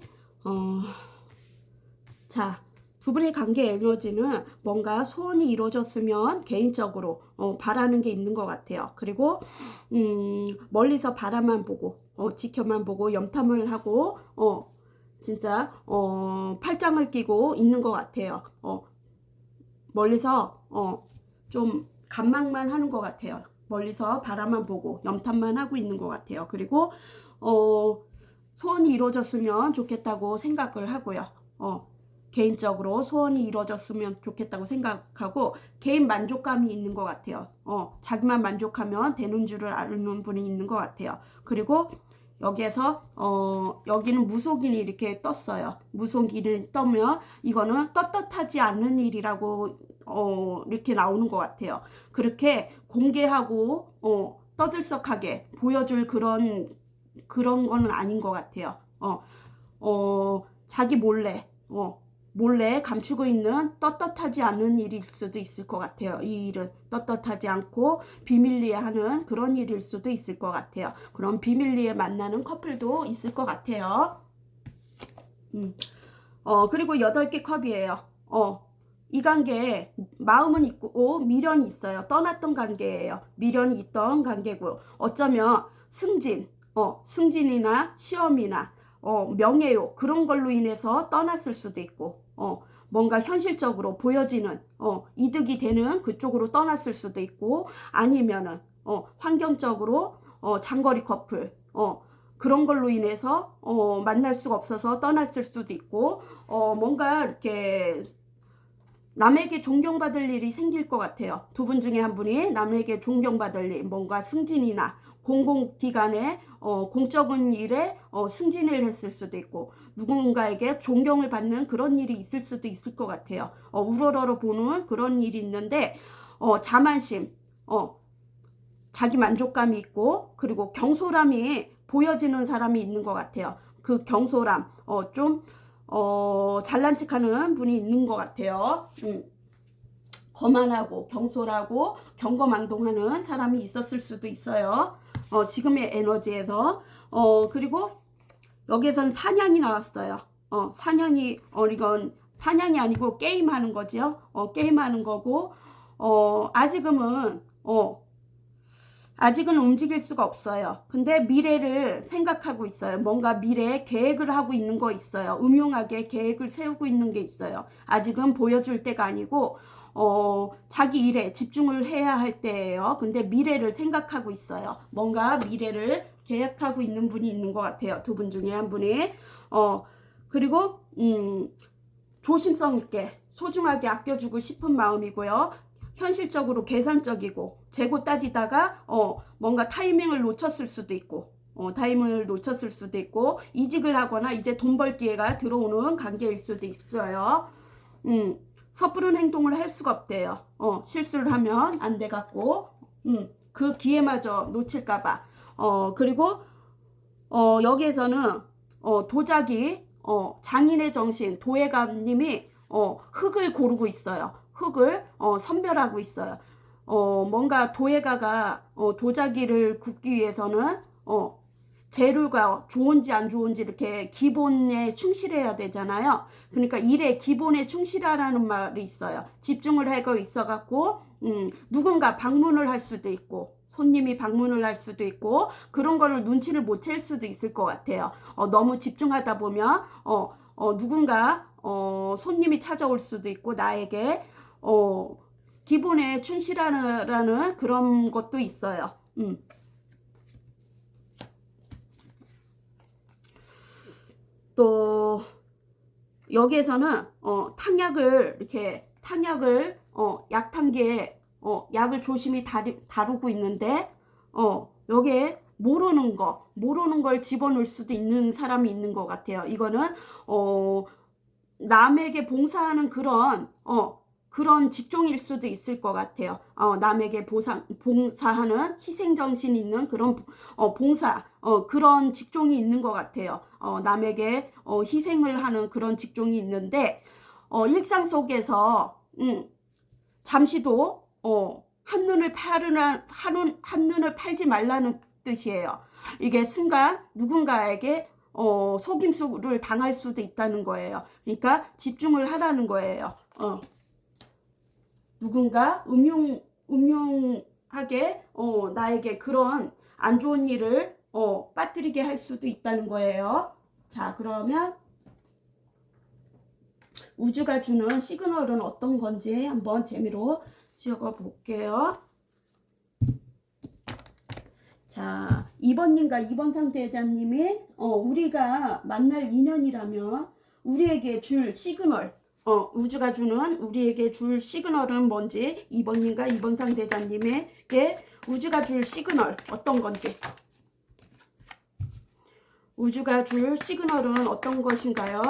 자, 두 분의 관계 에너지는 뭔가 소원이 이루어졌으면 개인적으로 바라는 게 있는 것 같아요. 그리고 멀리서 바라만 보고 지켜만 보고 염탐을 하고 진짜 팔짱을 끼고 있는 것 같아요. 멀리서 좀 간망만 하는 것 같아요. 멀리서 바라만 보고 염탐만 하고 있는 것 같아요. 그리고 소원이 이루어졌으면 좋겠다고 생각을 하고요. 개인적으로 소원이 이루어졌으면 좋겠다고 생각하고 개인 만족감이 있는 것 같아요. 자기만 만족하면 되는 줄을 아는 분이 있는 것 같아요. 그리고 여기에서 여기는 무속인이 이렇게 떴어요. 무속인이 떠면 이거는 떳떳하지 않는 일이라고 이렇게 나오는 것 같아요. 그렇게 공개하고 떠들썩하게 보여줄 그런 거는 아닌 것 같아요. 자기 몰래 감추고 있는 떳떳하지 않은 일일 수도 있을 것 같아요. 이 일은 떳떳하지 않고 비밀리에 하는 그런 일일 수도 있을 것 같아요. 그럼 비밀리에 만나는 커플도 있을 것 같아요. 그리고 8개 컵이에요. 이 관계에 마음은 있고 미련이 있어요. 떠났던 관계예요. 미련이 있던 관계고요. 어쩌면 승진이나 시험이나 명예욕 그런 걸로 인해서 떠났을 수도 있고 뭔가 현실적으로 보여지는 이득이 되는 그쪽으로 떠났을 수도 있고 아니면은 환경적으로 장거리 커플 그런 걸로 인해서 만날 수가 없어서 떠났을 수도 있고 뭔가 이렇게 남에게 존경받을 일이 생길 것 같아요. 두 분 중에 한 분이 남에게 존경받을 일, 뭔가 승진이나 공공기관에 공적인 일에 승진을 했을 수도 있고 누군가에게 존경을 받는 그런 일이 있을 수도 있을 것 같아요. 우러러러 보는 그런 일이 있는데 자만심, 자기 만족감이 있고 그리고 경솔함이 보여지는 사람이 있는 것 같아요. 그 경솔함, 좀 잘난 척하는 분이 있는 것 같아요. 거만하고 경솔하고 경거망동하는 사람이 있었을 수도 있어요. 지금의 에너지에서 그리고 여기에선 사냥이 나왔어요. 사냥이 이건 사냥이 아니고 게임하는 거죠. 게임하는 거고 아직은 아직은 움직일 수가 없어요. 근데 미래를 생각하고 있어요. 뭔가 미래에 계획을 하고 있는 거 있어요. 음흉하게 계획을 세우고 있는 게 있어요. 아직은 보여줄 때가 아니고 자기 일에 집중을 해야 할 때예요. 근데 미래를 생각하고 있어요. 뭔가 미래를 계획하고 있는 분이 있는 것 같아요. 두 분 중에 한 분이. 그리고 조심성 있게 소중하게 아껴주고 싶은 마음이고요. 현실적으로 계산적이고 재고 따지다가 뭔가 타이밍을 놓쳤을 수도 있고 타이밍을 놓쳤을 수도 있고 이직을 하거나 이제 돈 벌 기회가 들어오는 관계일 수도 있어요. 섣부른 행동을 할 수가 없대요. 실수를 하면 안 돼 갖고 그 기회마저 놓칠까봐. 그리고 여기에서는 도자기 장인의 정신 도예가님이 흙을 고르고 있어요. 흙을 선별하고 있어요. 뭔가 도예가가 도자기를 굽기 위해서는 재료가 좋은지 안 좋은지 이렇게 기본에 충실해야 되잖아요. 그러니까 일에 기본에 충실하라는 말이 있어요. 집중을 하고 있어 갖고 누군가 방문을 할 수도 있고 손님이 방문을 할 수도 있고 그런 거를 눈치를 못 챌 수도 있을 것 같아요. 너무 집중하다 보면 누군가 손님이 찾아올 수도 있고 나에게 기본에 충실하라는 그런 것도 있어요. 또 여기에서는 탕약을 약탕기에 약을 조심히 다루고 있는데 여기에 모르는 걸 집어넣을 수도 있는 사람이 있는 것 같아요. 이거는 남에게 봉사하는 그런 직종일 수도 있을 것 같아요. 남에게 봉사하는 희생정신 있는 그런 봉사 그런 직종이 있는 것 같아요. 남에게 희생을 하는 그런 직종이 있는데 일상 속에서 잠시도 한눈을 팔지 말라는 뜻이에요. 이게 순간 누군가에게 속임수를 당할 수도 있다는 거예요. 그러니까 집중을 하라는 거예요. 누군가 음흉하게 나에게 그런 안 좋은 일을 빠뜨리게 할 수도 있다는 거예요. 자, 그러면 우주가 주는 시그널은 어떤 건지 한번 재미로 적어 볼게요. 자, 2번님과 2번 상대자님이 우리가 만날 인연이라면 우리에게 줄 시그널 우주가 주는 우리에게 줄 시그널은 뭔지 2번님과 2번 상대자님에게 우주가 줄 시그널 어떤 건지 우주가 줄 시그널은 어떤 것인가요?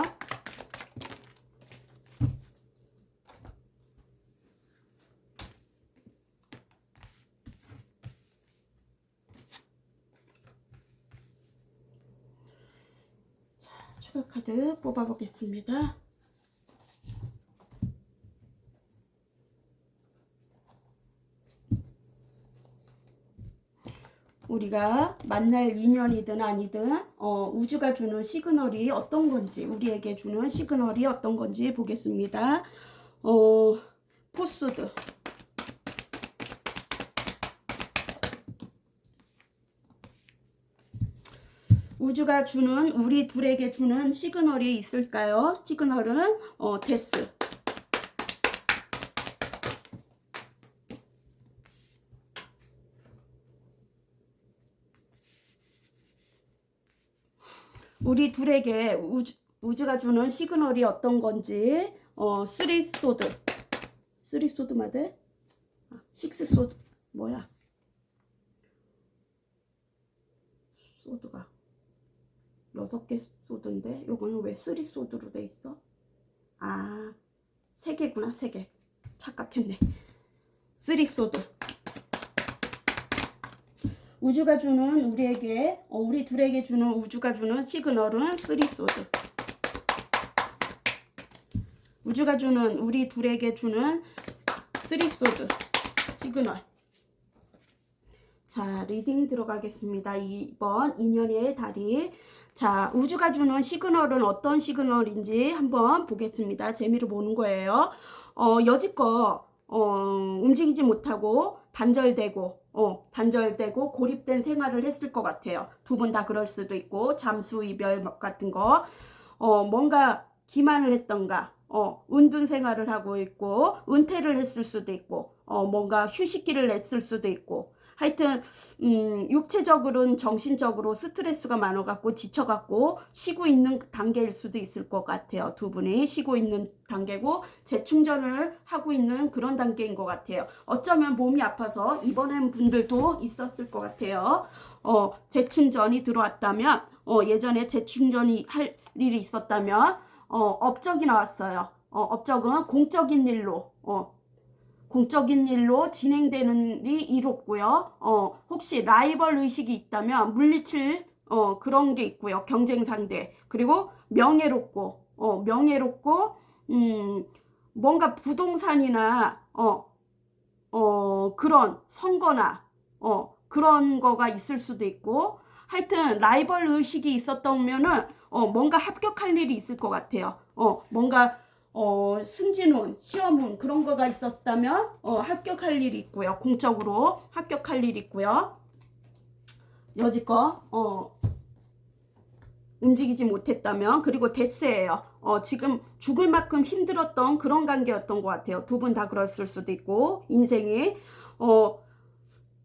자, 추가 카드 뽑아보겠습니다. 우리가 만날 인연이든 아니든 우주가 주는 시그널이 어떤 건지 우리에게 주는 시그널이 어떤 건지 보겠습니다. 포스드 우주가 주는 우리 둘에게 주는 시그널이 있을까요? 시그널은 데스 우리 둘에게 우주가 주는 시그널이 어떤 건지 쓰리 소드 마대 식스 소드 뭐야 소드가 6개 소드인데 요거는 왜 쓰리 소드로 돼 있어? 3개구나 3개 착각했네. 쓰리 소드 우주가 주는 우리에게 우리 둘에게 주는 우주가 주는 시그널은 쓰리 소드 우주가 주는 우리 둘에게 주는 쓰리 소드 시그널. 자, 리딩 들어가겠습니다. 2번 인연의 다리. 자, 우주가 주는 시그널은 어떤 시그널인지 한번 보겠습니다. 재미로 보는 거예요. 여지껏 움직이지 못하고 단절되고 단절되고 고립된 생활을 했을 것 같아요. 두 분 다 그럴 수도 있고, 잠수 이별 같은 거, 뭔가 기만을 했던가, 은둔 생활을 하고 있고, 은퇴를 했을 수도 있고, 뭔가 휴식기를 냈을 수도 있고, 하여튼 육체적으로는 정신적으로 스트레스가 많아갖고 지쳐갖고 쉬고 있는 단계일 수도 있을 것 같아요. 두 분이 쉬고 있는 단계고 재충전을 하고 있는 그런 단계인 것 같아요. 어쩌면 몸이 아파서 입원한 분들도 있었을 것 같아요. 재충전이 들어왔다면, 예전에 재충전이 할 일이 있었다면, 업적이 나왔어요. 업적은 공적인 일로 진행되는 일이 이뤘고요. 혹시 라이벌 의식이 있다면 물리칠 그런 게 있고요. 경쟁 상대. 그리고 명예롭고 뭔가 부동산이나 그런 선거나 그런 거가 있을 수도 있고, 하여튼 라이벌 의식이 있었다면은 뭔가 합격할 일이 있을 것 같아요. 뭔가 승진운, 시험운 그런 거가 있었다면 합격할 일이 있고요. 공적으로 합격할 일이 있고요. 여지껏 움직이지 못했다면, 그리고 데스예요. 지금 죽을 만큼 힘들었던 그런 관계였던 것 같아요. 두 분 다 그랬을 수도 있고, 인생이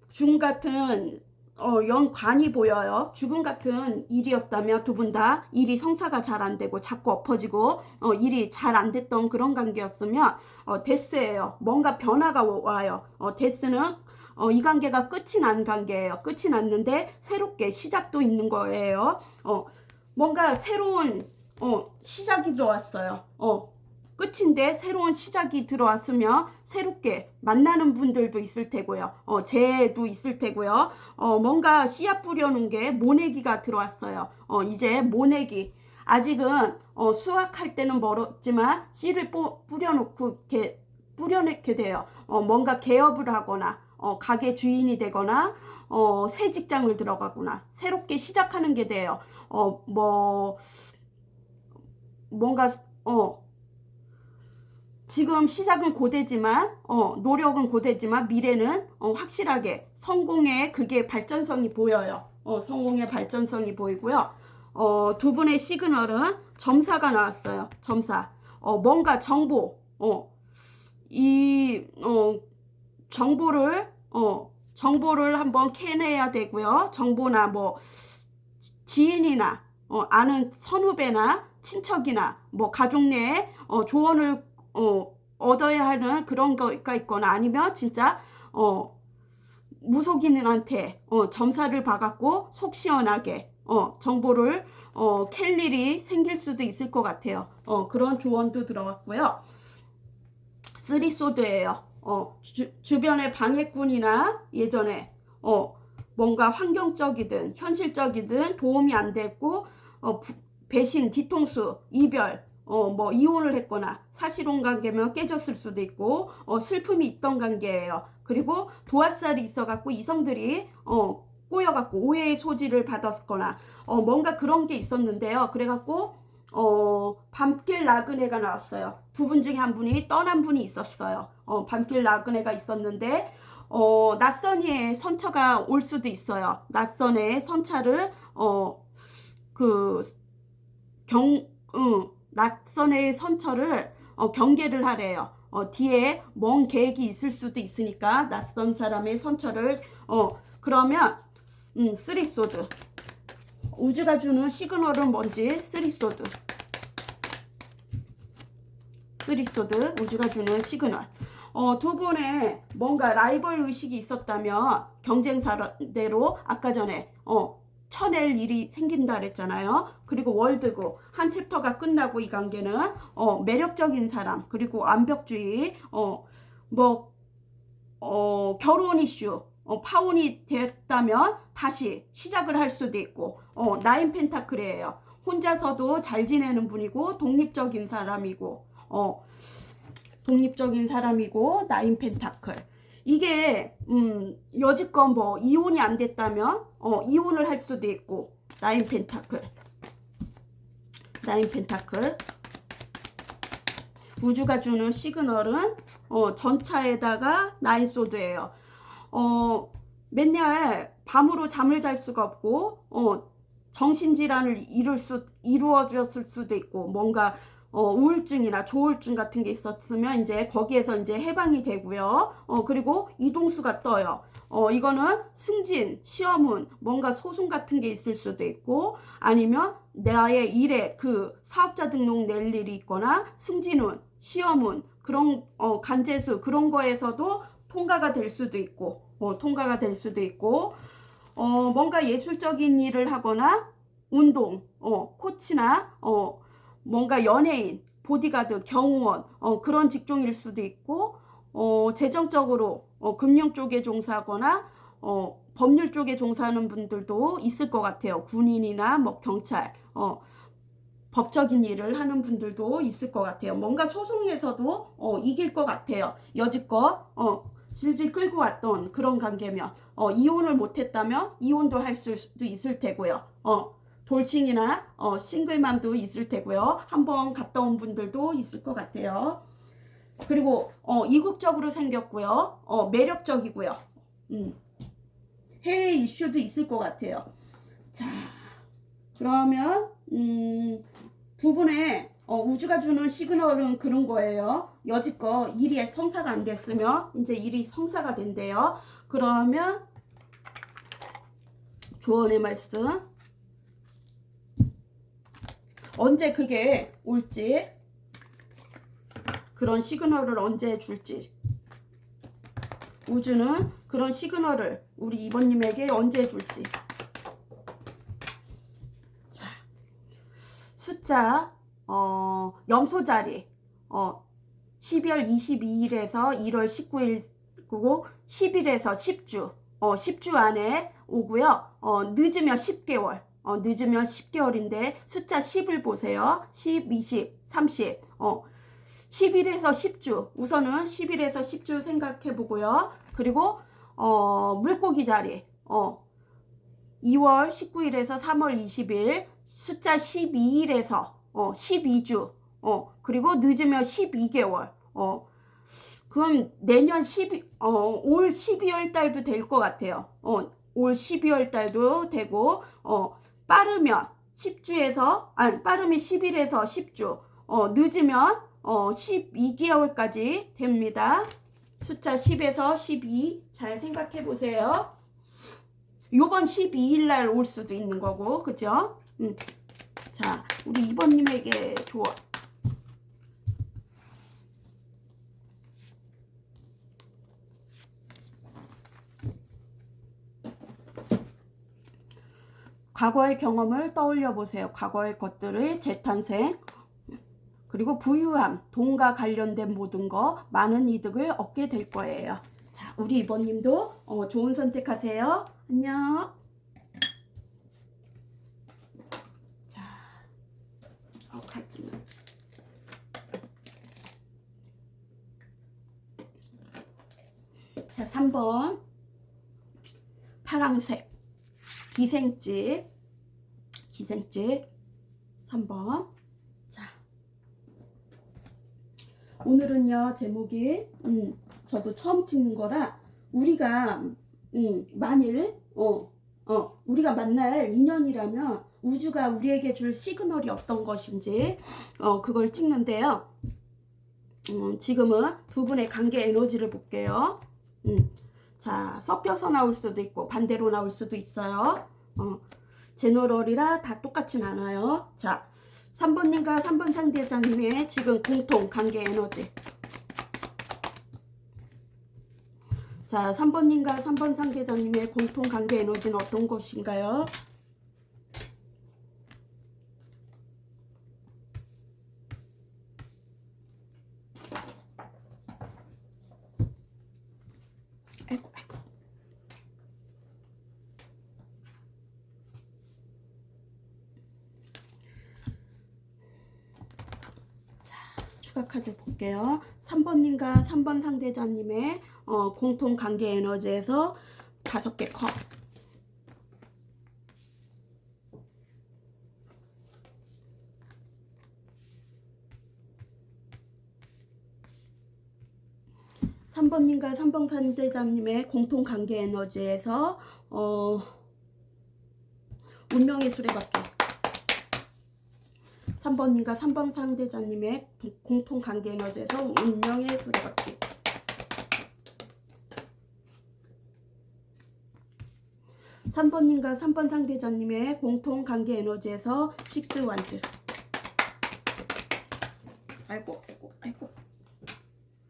죽음 같은 연관이 보여요. 죽음 같은 일이었다면 두 분 다 일이 성사가 잘 안 되고 자꾸 엎어지고 일이 잘 안 됐던 그런 관계였으면 데스예요. 뭔가 변화가 와요. 데스는 이 관계가 끝이 난 관계예요. 끝이 났는데 새롭게 시작도 있는 거예요. 뭔가 새로운 시작이 들어왔어요. 끝인데 새로운 시작이 들어왔으면 새롭게 만나는 분들도 있을 테고요. 재해도 있을 테고요. 뭔가 씨앗 뿌려놓은 게 모내기가 들어왔어요. 이제 모내기. 아직은 수확할 때는 멀었지만 씨를 뿌려놓고 이렇게 뿌려놓게 돼요. 뭔가 개업을 하거나 가게 주인이 되거나 새 직장을 들어가거나 새롭게 시작하는 게 돼요. 뭔가 지금 시작은 고되지만 노력은 고되지만 미래는 확실하게 성공의 그게 발전성이 보여요. 성공의 발전성이 보이고요. 두 분의 시그널은 점사가 나왔어요. 점사. 뭔가 정보. 이 정보를 한번 캐내야 되고요. 정보나 뭐 지인이나 아는 선후배나 친척이나 뭐 가족 내에 조언을 얻어야 하는 그런 거가 있거나, 아니면 진짜 무속인한테 점사를 봐갖고 속 시원하게 정보를 캘 일이 생길 수도 있을 것 같아요. 그런 조언도 들어왔고요. 쓰리소드예요. 주변의 방해꾼이나 예전에 뭔가 환경적이든 현실적이든 도움이 안 됐고 배신, 뒤통수, 이별, 뭐 이혼을 했거나 사실혼 관계면 깨졌을 수도 있고 슬픔이 있던 관계예요. 그리고 도화살이 있어갖고 이성들이 꼬여갖고 오해의 소지를 받았거나 뭔가 그런 게 있었는데요. 그래갖고 밤길 나그네가 나왔어요. 두 분 중에 한 분이 떠난 분이 있었어요. 밤길 나그네가 있었는데 낯선 이의 선처가 올 수도 있어요. 낯선 이의 선차를 낯선 애의 선처를 경계를 하래요. 뒤에 먼 계획이 있을 수도 있으니까 낯선 사람의 선처를 그러면 쓰리소드. 우주가 주는 시그널은 뭔지 쓰리소드. 우주가 주는 시그널. 두 분의 뭔가 라이벌 의식이 있었다면 경쟁사대로 아까 전에 쳐낼 일이 생긴다 그랬잖아요. 그리고 월드고 한 챕터가 끝나고 이 관계는 매력적인 사람, 그리고 완벽주의, 결혼 이슈, 파혼이 됐다면 다시 시작을 할 수도 있고, 나인 펜타클이에요. 혼자서도 잘 지내는 분이고 독립적인 사람이고 나인 펜타클. 이게 여지껏 뭐 이혼이 안 됐다면 이혼을 할 수도 있고, 나인 펜타클. 우주가 주는 시그널은 전차에다가 나인 소드예요. 맨날 밤으로 잠을 잘 수가 없고 정신질환을 이루어졌을 수도 있고 뭔가 우울증이나 조울증 같은 게 있었으면 이제 거기에서 이제 해방이 되고요. 그리고 이동수가 떠요. 이거는 승진, 시험운, 뭔가 소송 같은 게 있을 수도 있고 아니면 나의 일에 그 사업자 등록 낼 일이 있거나 승진운, 시험운 그런 간제수 그런 거에서도 통과가 될 수도 있고 뭔가 예술적인 일을 하거나 운동, 코치나 뭔가 연예인, 보디가드, 경호원 그런 직종일 수도 있고 재정적으로 금융 쪽에 종사하거나 법률 쪽에 종사하는 분들도 있을 것 같아요. 군인이나 뭐 경찰, 법적인 일을 하는 분들도 있을 것 같아요. 뭔가 소송에서도 이길 것 같아요. 여지껏 질질 끌고 왔던 그런 관계면 이혼을 못했다면 이혼도 할 수도 있을 테고요. 돌싱이나 싱글맘도 있을 테고요. 한번 갔다 온 분들도 있을 것 같아요. 그리고 이국적으로 생겼고요. 매력적이고요. 해외 이슈도 있을 것 같아요. 자, 그러면 두 분의 우주가 주는 시그널은 그런 거예요. 여지껏 일이 성사가 안 됐으면 이제 일이 성사가 된대요. 그러면 조언의 말씀 언제 그게 올지 그런 시그널을 언제 줄지 우주는 그런 시그널을 우리 이번님에게 언제 줄지. 자, 숫자 염소자리 12월 22일에서 1월 19일이고 10일에서 10주 10주 안에 오고요. 늦으면 10개월 늦으면 10개월인데 숫자 10을 보세요. 10, 20, 30 10일에서 10주 우선은 10일에서 10주 생각해 보고요. 그리고 물고기 자리 2월 19일에서 3월 20일 숫자 12일에서 12주 그리고 늦으면 12개월 그럼 내년 올 12월 달도 될 것 같아요. 올 12월 달도 되고 빠르면 10주에서 빠르면 10일에서 10주 늦으면 12개월까지 됩니다. 숫자 10에서 12 잘 생각해 보세요. 요번 12일 날 올 수도 있는 거고 그죠? 자, 우리 이번님에게 조언. 과거의 경험을 떠올려 보세요. 과거의 것들의 재탄생 그리고 부유함, 돈과 관련된 모든 거 많은 이득을 얻게 될 거예요. 자, 우리 이번님도 좋은 선택하세요. 안녕. 자, 칼집을. 자, 3번 파랑색 기생집 3번. 자, 오늘은요 제목이 저도 처음 찍는 거라 우리가 만일 우리가 만날 인연이라면 우주가 우리에게 줄 시그널이 어떤 것인지 그걸 찍는데요. 지금은 두 분의 관계 에너지를 볼게요. 자, 섞여서 나올 수도 있고 반대로 나올 수도 있어요. 제너럴이라 다 똑같진 않아요. 자, 3번님과 3번 상대자님의 지금 공통 관계 에너지. 자, 3번님과 3번 상대자님의 공통 관계 에너지는 어떤 것인가요? 아이고. 자, 추가 카드 볼게요. 3번님과 3번 상대자님의 공통 관계 에너지에서 5개 컵. 3번님과 3번 상대자님의 공통 관계 에너지에서 운명의 수레바퀴. 3번님과 3번 상대자님의 공통 관계 에너지에서 운명의 수레바퀴. 3번님과 3번 상대자님의 공통 관계 에너지에서 식스 완즈. 아이고.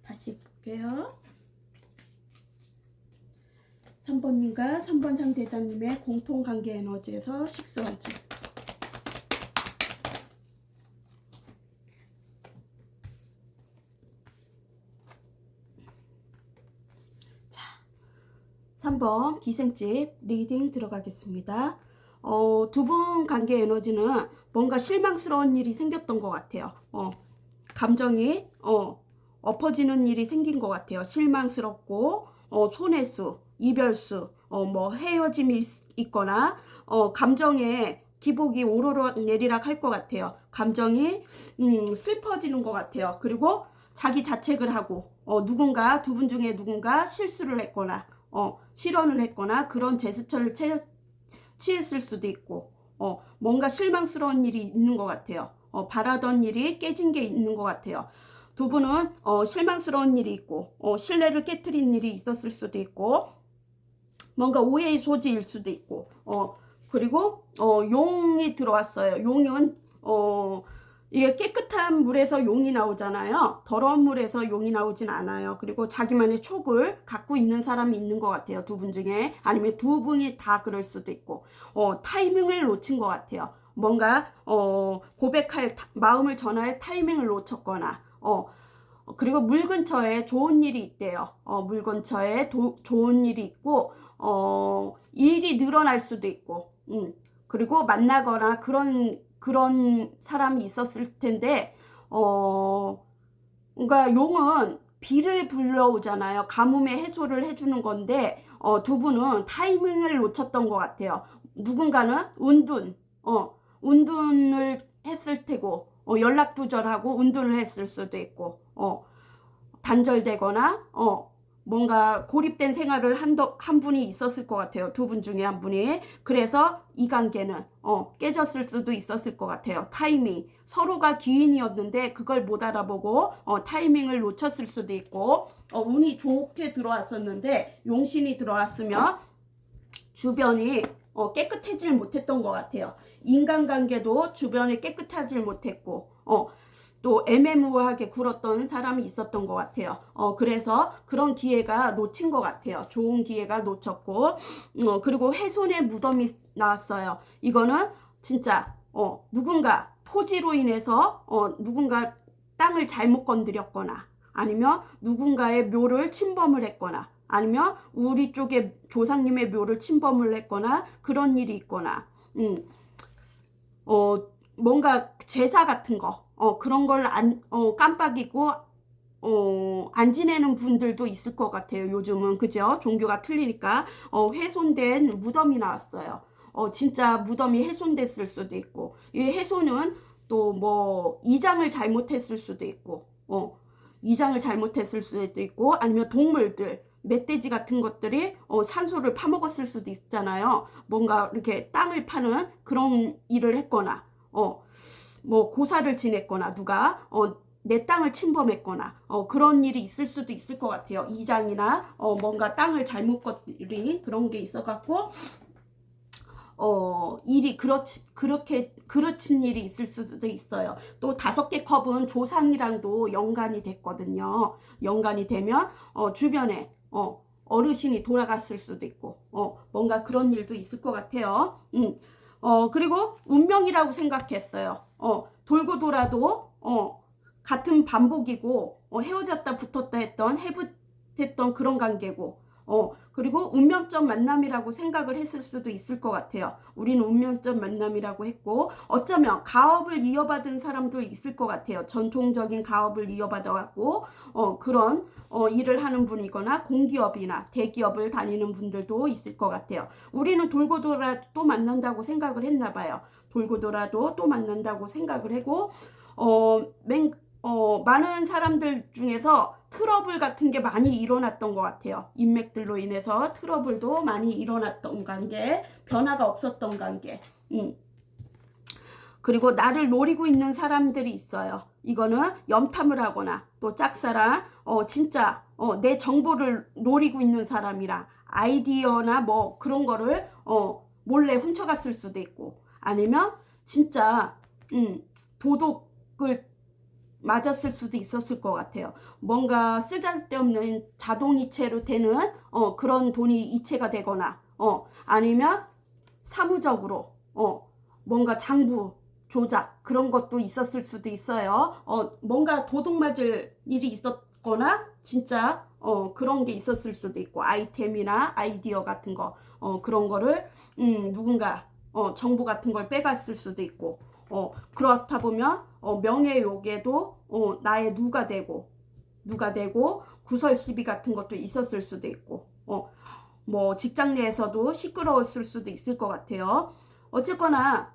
다시 볼게요. 3번님과 3번 상대자님의 공통 관계 에너지에서 식스 완즈. 자, 3번 기생집 리딩 들어가겠습니다. 두 분 관계 에너지는 뭔가 실망스러운 일이 생겼던 것 같아요. 감정이 엎어지는 일이 생긴 것 같아요. 실망스럽고 손해수, 이별수, 뭐 헤어짐이 있거나 감정에 기복이 오르락 내리락 할 것 같아요. 감정이 슬퍼지는 것 같아요. 그리고 자기 자책을 하고 누군가 두 분 중에 누군가 실수를 했거나 실언을 했거나 그런 제스처를 취했을 수도 있고 뭔가 실망스러운 일이 있는 것 같아요. 바라던 일이 깨진 게 있는 것 같아요. 두 분은 실망스러운 일이 있고 신뢰를 깨트린 일이 있었을 수도 있고 뭔가 오해의 소지일 수도 있고 그리고 용이 들어왔어요. 용은 이게 깨끗한 물에서 용이 나오잖아요. 더러운 물에서 용이 나오진 않아요. 그리고 자기만의 촉을 갖고 있는 사람이 있는 것 같아요. 두 분 중에. 아니면 두 분이 다 그럴 수도 있고 타이밍을 놓친 것 같아요. 뭔가 고백할 마음을 전할 타이밍을 놓쳤거나 그리고 물 근처에 좋은 일이 있대요. 물 근처에 좋은 일이 있고 일이 늘어날 수도 있고 그리고 만나거나 그런 사람이 있었을 텐데 그러니까 용은 비를 불러오잖아요. 가뭄의 해소를 해주는 건데 두 분은 타이밍을 놓쳤던 것 같아요. 누군가는 운둔을 했을 테고 연락 두절하고 운둔을 했을 수도 있고 단절되거나 뭔가 고립된 생활을 한 분이 있었을 것 같아요. 두 분 중에 한 분이. 그래서 이 관계는 깨졌을 수도 있었을 것 같아요. 타이밍. 서로가 기인이었는데 그걸 못 알아보고 타이밍을 놓쳤을 수도 있고 운이 좋게 들어왔었는데 용신이 들어왔으면 주변이 깨끗해질 못했던 것 같아요. 인간관계도 주변에 깨끗하지 못했고 또 애매모호하게 굴었던 사람이 있었던 것 같아요. 그래서 그런 기회가 놓친 것 같아요. 좋은 기회가 놓쳤고 그리고 훼손의 무덤이 나왔어요. 이거는 진짜 누군가 토지로 인해서 누군가 땅을 잘못 건드렸거나 아니면 누군가의 묘를 침범을 했거나 아니면 우리 쪽에 조상님의 묘를 침범을 했거나 그런 일이 있거나 뭔가 제사 같은 거 그런 걸 깜빡이고 안 지내는 분들도 있을 것 같아요. 요즘은 그죠? 종교가 틀리니까 훼손된 무덤이 나왔어요. 진짜 무덤이 훼손됐을 수도 있고 이 훼손은 또 뭐 이장을 잘못했을 수도 있고 이장을 잘못했을 수도 있고 아니면 동물들 멧돼지 같은 것들이 산소를 파먹었을 수도 있잖아요. 뭔가 이렇게 땅을 파는 그런 일을 했거나 뭐 고사를 지냈거나 누가 내 땅을 침범했거나 그런 일이 있을 수도 있을 것 같아요. 이장이나 뭔가 땅을 잘못 건드린 그런 게 있어갖고 일이 그렇게 그르친 일이 있을 수도 있어요. 또 5개 컵은 조상이랑도 연관이 됐거든요. 연관이 되면 주변에 어르신이 돌아갔을 수도 있고 뭔가 그런 일도 있을 것 같아요. 그리고 운명이라고 생각했어요. 돌고 돌아도 같은 반복이고 헤어졌다 붙었다 했던 해붙했던 그런 관계고 그리고 운명적 만남이라고 생각을 했을 수도 있을 것 같아요. 우리는 운명적 만남이라고 했고 어쩌면 가업을 이어받은 사람도 있을 것 같아요. 전통적인 가업을 이어받아갖고 그런 일을 하는 분이거나 공기업이나 대기업을 다니는 분들도 있을 것 같아요. 우리는 돌고 돌아 또 만난다고 생각을 했나 봐요. 돌고 돌아도 또 만난다고 생각을 하고 많은 사람들 중에서 트러블 같은 게 많이 일어났던 것 같아요. 인맥들로 인해서 트러블도 많이 일어났던 관계, 변화가 없었던 관계. 그리고 나를 노리고 있는 사람들이 있어요. 이거는 염탐을 하거나 또 짝사랑, 진짜 내 정보를 노리고 있는 사람이라 아이디어나 뭐 그런 거를 몰래 훔쳐갔을 수도 있고, 아니면 진짜 도둑을 맞았을 수도 있었을 것 같아요. 뭔가 쓰잘데없는 자동이체로 되는 그런 돈이 이체가 되거나 아니면 사무적으로 뭔가 장부 조작 그런 것도 있었을 수도 있어요. 뭔가 도둑 맞을 일이 있었거나 진짜 그런 게 있었을 수도 있고, 아이템이나 아이디어 같은 거 그런 거를 누군가 정보 같은 걸 빼갔을 수도 있고, 그렇다 보면 명예욕에도 나의 누가 되고 구설 시비 같은 것도 있었을 수도 있고, 뭐 직장 내에서도 시끄러웠을 수도 있을 것 같아요. 어쨌거나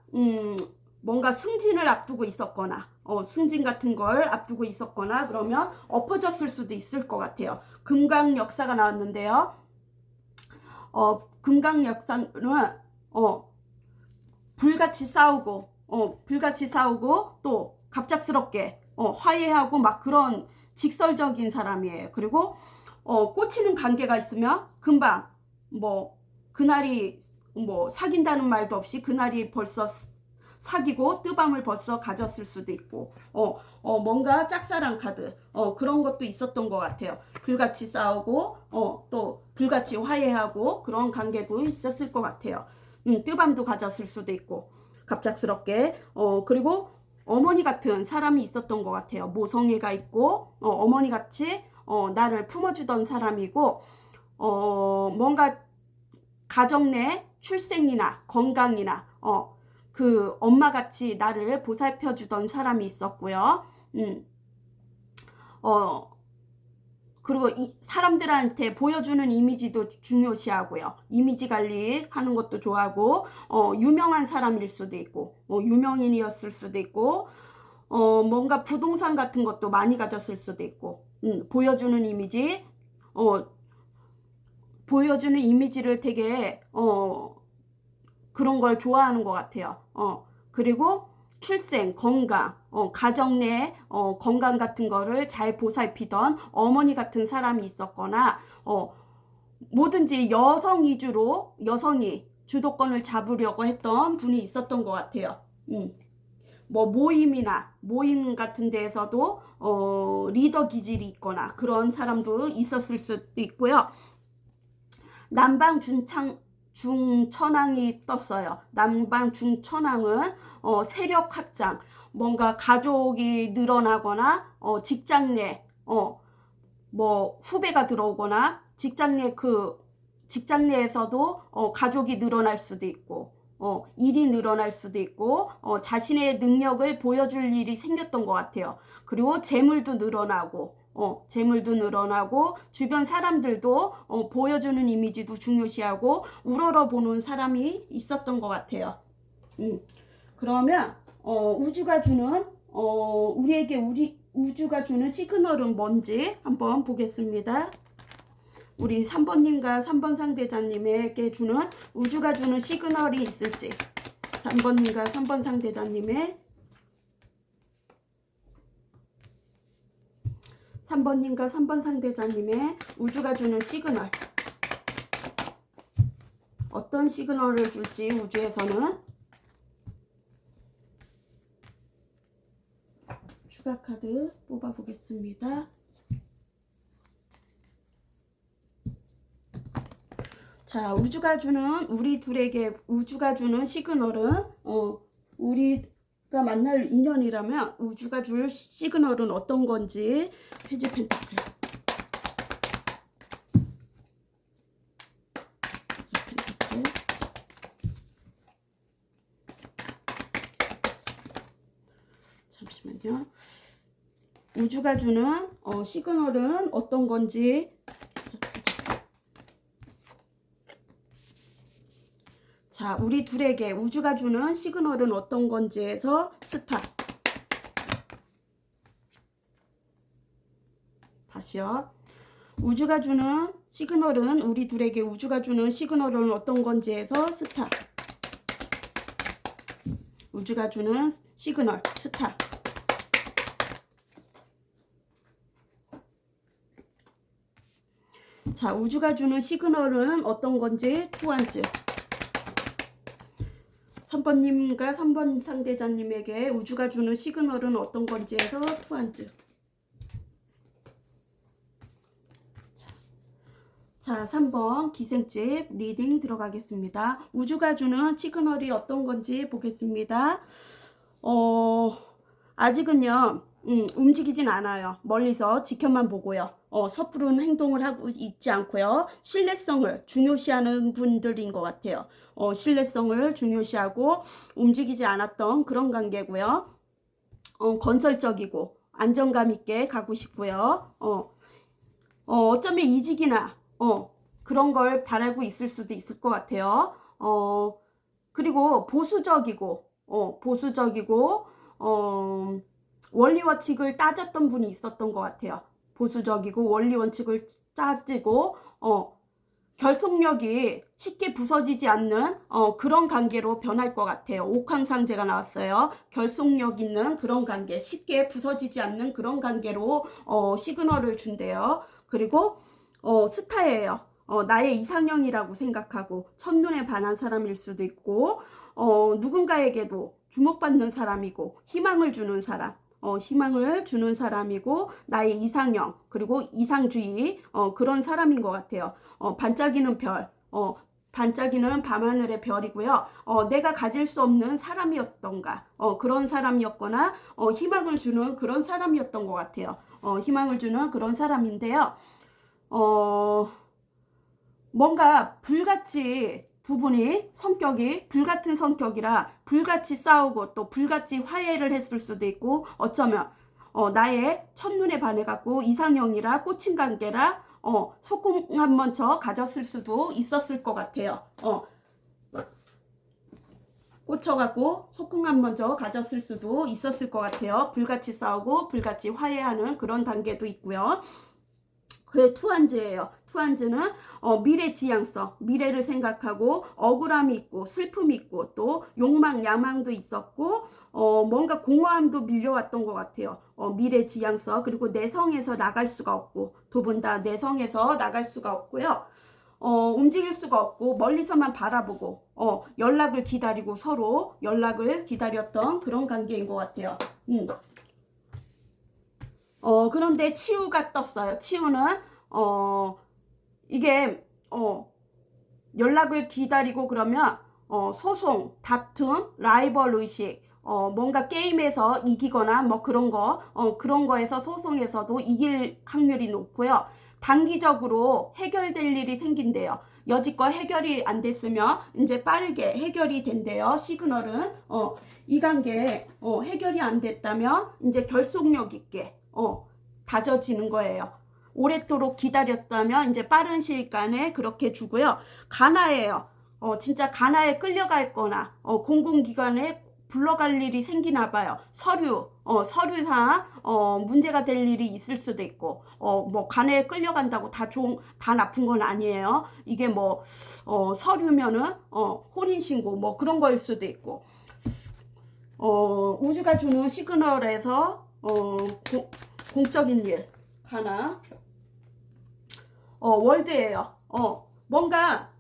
뭔가 승진을 앞두고 있었거나 승진 같은 걸 앞두고 있었거나 그러면 엎어졌을 수도 있을 것 같아요. 금강역사가 나왔는데요. 금강역사는 불같이 싸우고 또 갑작스럽게 화해하고 막 그런 직설적인 사람이에요. 그리고 꽂히는 관계가 있으면 금방 뭐 그날이 뭐 사귄다는 말도 없이 그날이 벌써 사귀고 뜨밤을 벌써 가졌을 수도 있고, 뭔가 짝사랑 카드 그런 것도 있었던 것 같아요. 불같이 싸우고 또 불같이 화해하고 그런 관계도 있었을 것 같아요. 뜨밤도 가졌을 수도 있고 갑작스럽게. 그리고 어머니 같은 사람이 있었던 것 같아요. 모성애가 있고 어머니 같이 나를 품어주던 사람이고, 뭔가 가정 내 출생이나 건강이나 그 엄마같이 나를 보살펴 주던 사람이 있었고요. 그리고 사람들한테 보여주는 이미지도 중요시하고요. 이미지 관리하는 것도 좋아하고, 유명한 사람일 수도 있고, 유명인이었을 수도 있고, 뭔가 부동산 같은 것도 많이 가졌을 수도 있고, 보여주는 이미지를 되게 그런 걸 좋아하는 것 같아요. 그리고 출생, 건강, 가정 내 건강 같은 거를 잘 보살피던 어머니 같은 사람이 있었거나, 뭐든지 여성 위주로 여성이 주도권을 잡으려고 했던 분이 있었던 것 같아요. 뭐 모임 같은 데에서도 리더 기질이 있거나 그런 사람도 있었을 수도 있고요. 남방 중천왕이 떴어요. 남방 중천왕은 세력 확장, 뭔가 가족이 늘어나거나 직장 내 뭐 후배가 들어오거나 직장 내에서도 가족이 늘어날 수도 있고, 일이 늘어날 수도 있고, 자신의 능력을 보여줄 일이 생겼던 것 같아요. 그리고 재물도 늘어나고 주변 사람들도 보여주는 이미지도 중요시하고 우러러보는 사람이 있었던 것 같아요. 그러면 우주가 주는 우주가 주는 시그널은 뭔지 한번 보겠습니다. 우리 3번님과 3번 상대자님에게 주는 우주가 주는 시그널이 있을지, 3번님과 3번 상대자님의 3번님과 3번 상대자님의 우주가 주는 시그널, 어떤 시그널을 줄지 우주에서는. 추가 카드 뽑아 보겠습니다. 자, 우주가 주는 우리 둘에게 우주가 주는 시그널은 우리가 만날 인연이라면 우주가 줄 시그널은 어떤 건지. 페이지 펜타클, 잠시만요. 우주가 주는 시그널은 어떤 건지. 자, 우리 둘에게 우주가 주는 시그널은 어떤 건지 해서 스타. 다시요. 우주가 주는 시그널은, 우리 둘에게 우주가 주는 시그널은 어떤 건지 해서 스타. 우주가 주는 시그널 스타. 자, 우주가 주는 시그널은 어떤 건지 투원즈. 3번님과 3번 상대자님에게 우주가 주는 시그널은 어떤 건지 해서 투원즈. 자, 3번 기생집 리딩 들어가겠습니다. 우주가 주는 시그널이 어떤 건지 보겠습니다. 아직은요, 움직이진 않아요. 멀리서 지켜만 보고요. 섣부른 행동을 하고 있지 않고요. 신뢰성을 중요시하는 분들인 것 같아요. 신뢰성을 중요시하고 움직이지 않았던 그런 관계고요. 건설적이고 안정감 있게 가고 싶고요. 어쩌면 이직이나 그런 걸 바라고 있을 수도 있을 것 같아요. 그리고 보수적이고 원리 원칙을 따졌던 분이 있었던 것 같아요. 보수적이고 원리 원칙을 따지고 결속력이 쉽게 부서지지 않는 그런 관계로 변할 것 같아요. 옥황상제가 나왔어요. 결속력 있는 그런 관계, 쉽게 부서지지 않는 그런 관계로 시그널을 준대요. 그리고 스타예요. 나의 이상형이라고 생각하고 첫눈에 반한 사람일 수도 있고 누군가에게도 주목받는 사람이고 희망을 주는 사람, 희망을 주는 사람이고 나의 이상형 그리고 이상주의 그런 사람인 것 같아요. 반짝이는 별, 반짝이는 밤하늘의 별이고요. 내가 가질 수 없는 사람이었던가 그런 사람이었거나 희망을 주는 그런 사람이었던 것 같아요. 희망을 주는 그런 사람인데요. 뭔가 불같이 두 분이 성격이 불같은 성격이라 불같이 싸우고 또 불같이 화해를 했을 수도 있고 어쩌면 나의 첫눈에 반해갖고 이상형이라 꽂힌 관계라 속공 한 번 더 가졌을 수도 있었을 것 같아요. 꽂혀갖고 속공 한 번 더 가졌을 수도 있었을 것 같아요. 불같이 싸우고 불같이 화해하는 그런 단계도 있고요. 그게 투한즈예요. 투한즈는 미래 지향성, 미래를 생각하고 억울함이 있고 슬픔이 있고 또 욕망, 야망도 있었고 뭔가 공허함도 밀려왔던 것 같아요. 미래 지향성 그리고 내성에서 나갈 수가 없고 두 분 다 내성에서 나갈 수가 없고요. 움직일 수가 없고 멀리서만 바라보고 연락을 기다리고 서로 연락을 기다렸던 그런 관계인 것 같아요. 그런데 치유가 떴어요. 치유는 이게 연락을 기다리고 그러면 소송, 다툼, 라이벌 의식, 뭔가 게임에서 이기거나 뭐 그런 거에서 소송에서도 이길 확률이 높고요. 단기적으로 해결될 일이 생긴대요. 여지껏 해결이 안 됐으면 이제 빠르게 해결이 된대요. 시그널은 이 관계 해결이 안 됐다면 이제 결속력 있게 다져지는 거예요. 오랫도록 기다렸다면 이제 빠른 시간에 그렇게 주고요. 가나예요. 진짜 가나에 끌려갈 거나 공공기관에 불러갈 일이 생기나 봐요. 서류상 문제가 될 일이 있을 수도 있고 뭐 간에 끌려간다고 다 나쁜 건 아니에요. 이게 뭐 서류면은 혼인신고 뭐 그런 거일 수도 있고 우주가 주는 시그널에서 공적인 일 가나 월드예요. 뭔가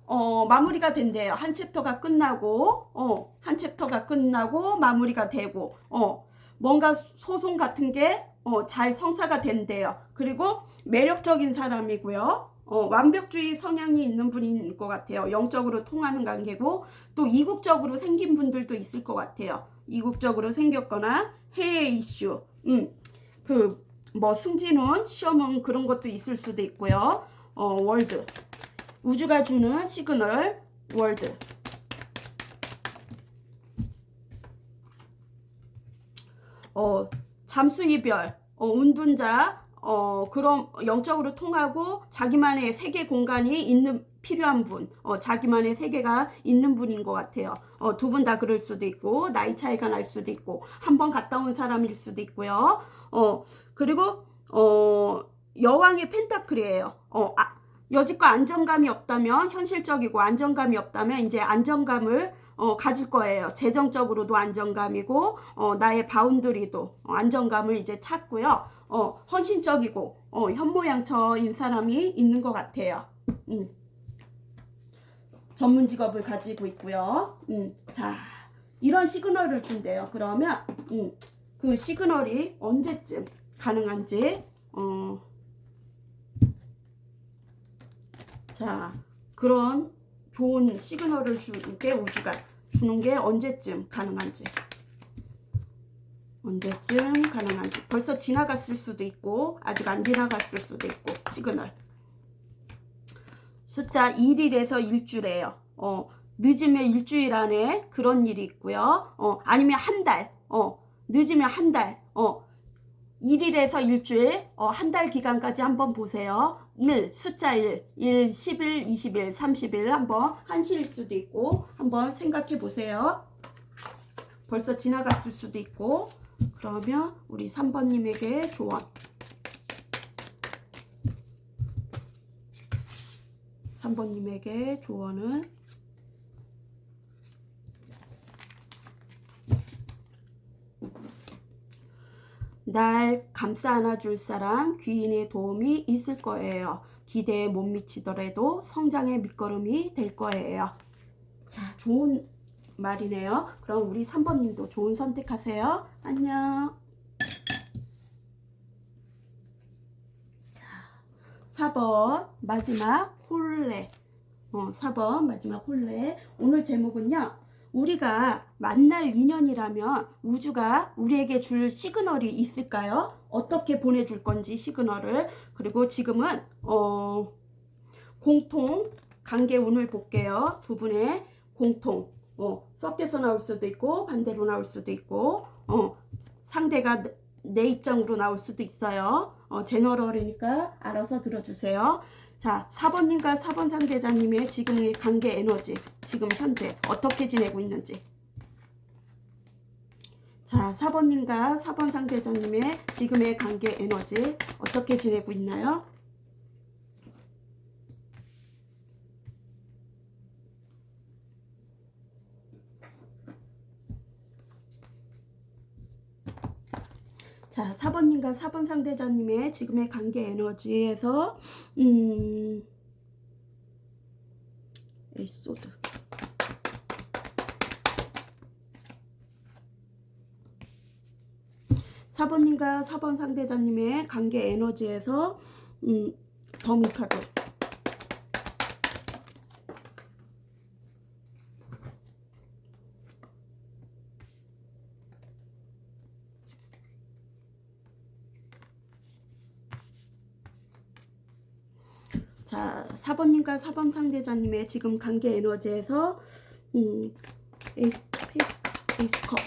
마무리가 된대요. 한 챕터가 끝나고 마무리가 되고 뭔가 소송 같은 게 잘 성사가 된대요. 그리고 매력적인 사람이고요. 완벽주의 성향이 있는 분인 것 같아요. 영적으로 통하는 관계고 또 이국적으로 생긴 분들도 있을 것 같아요. 이국적으로 생겼거나 해외 이슈 뭐 승진운, 시험은 그런 것도 있을 수도 있고요. 월드 우주가 주는 시그널 월드 잠수 이별 운둔자 그런 영적으로 통하고 자기만의 세계 공간이 있는 필요한 분 자기만의 세계가 있는 분인 것 같아요. 두 분 다 그럴 수도 있고 나이 차이가 날 수도 있고 한 번 갔다 온 사람일 수도 있고요. 그리고 여왕의 펜타클이에요. 여지껏 안정감이 없다면, 현실적이고 안정감이 없다면 이제 안정감을 가질 거예요. 재정적으로도 안정감이고 나의 바운더리도 안정감을 이제 찾고요. 헌신적이고 현모양처인 사람이 있는 것 같아요. 전문 직업을 가지고 있고요. 자, 이런 시그널을 준대요. 그러면 그 시그널이 언제쯤 가능한지 자, 그런 좋은 시그널을 주는 게 우주가 주는 게 언제쯤 가능한지 벌써 지나갔을 수도 있고 아직 안 지나갔을 수도 있고 시그널 숫자 1일에서 일주래요. 늦으면 일주일 안에 그런 일이 있고요. 아니면 한 달, 늦으면 한 달, 1일에서 일주일, 한 달 기간까지 한번 보세요. 숫자 1, 10일, 20일, 30일 한번 한시일 수도 있고 한번 생각해 보세요. 벌써 지나갔을 수도 있고. 그러면 우리 3번님에게 조언. 3번님에게 조언은 날 감싸 안아줄 사람, 귀인의 도움이 있을 거예요. 기대에 못 미치더라도 성장의 밑거름이 될 거예요. 자, 좋은 말이네요. 그럼 우리 3번님도 좋은 선택하세요. 안녕. 자, 4번 마지막 홀레. 4번 마지막 홀레. 오늘 제목은요. 우리가 만날 인연이라면 우주가 우리에게 줄 시그널이 있을까요? 어떻게 보내줄 건지 시그널을. 그리고 지금은 공통 관계 운을 볼게요. 두 분의 공통 섞여서 나올 수도 있고 반대로 나올 수도 있고 상대가 내 입장으로 나올 수도 있어요. 제너럴이니까 알아서 들어주세요. 자, 4번님과 4번 상대자님의 지금의 관계 에너지, 지금 현재 어떻게 지내고 있는지. 자, 4번님과 4번 상대자님의 지금의 관계 에너지 어떻게 지내고 있나요? 자, 4번님과 4번 상대자님의 지금의 관계 에너지에서 에이스 소드. 사번님과 4번 상대자님의 관계 에너지에서 더문 카드. 자, 4번님과 4번 상대자님의 지금 관계 에너지에서 에이스 컵,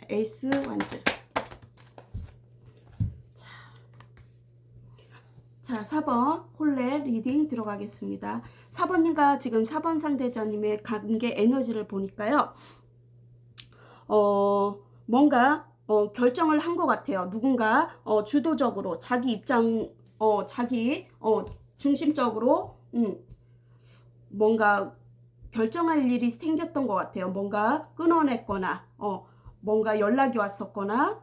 에이스 완즈. 자, 4번 홀레 리딩 들어가겠습니다. 4번님과 지금 4번 상대자님의 관계 에너지를 보니까요. 뭔가 결정을 한 것 같아요. 누군가 주도적으로 자기 입장 자기 중심적으로 뭔가 결정할 일이 생겼던 것 같아요. 뭔가 끊어냈거나 뭔가 연락이 왔었거나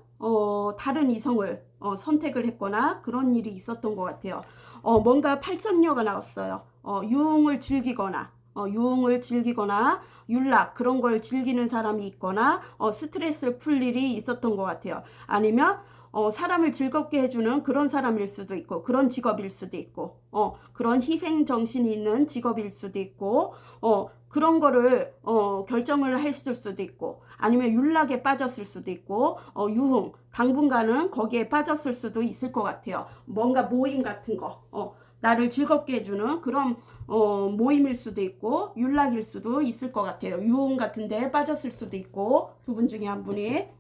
다른 이성을 선택을 했거나 그런 일이 있었던 것 같아요. 뭔가 팔선녀가 나왔어요. 유흥을 즐기거나 율락 그런 걸 즐기는 사람이 있거나 스트레스를 풀 일이 있었던 것 같아요. 아니면 사람을 즐겁게 해주는 그런 사람일 수도 있고 그런 직업일 수도 있고 그런 희생정신이 있는 직업일 수도 있고 그런 거를 결정을 했을 수도 있고 아니면 율락에 빠졌을 수도 있고 유흥 당분간은 거기에 빠졌을 수도 있을 것 같아요. 뭔가 모임 같은 거 나를 즐겁게 해주는 그런 모임일 수도 있고 율락일 수도 있을 것 같아요. 유흥 같은 데 빠졌을 수도 있고 두 분 중에 한 분이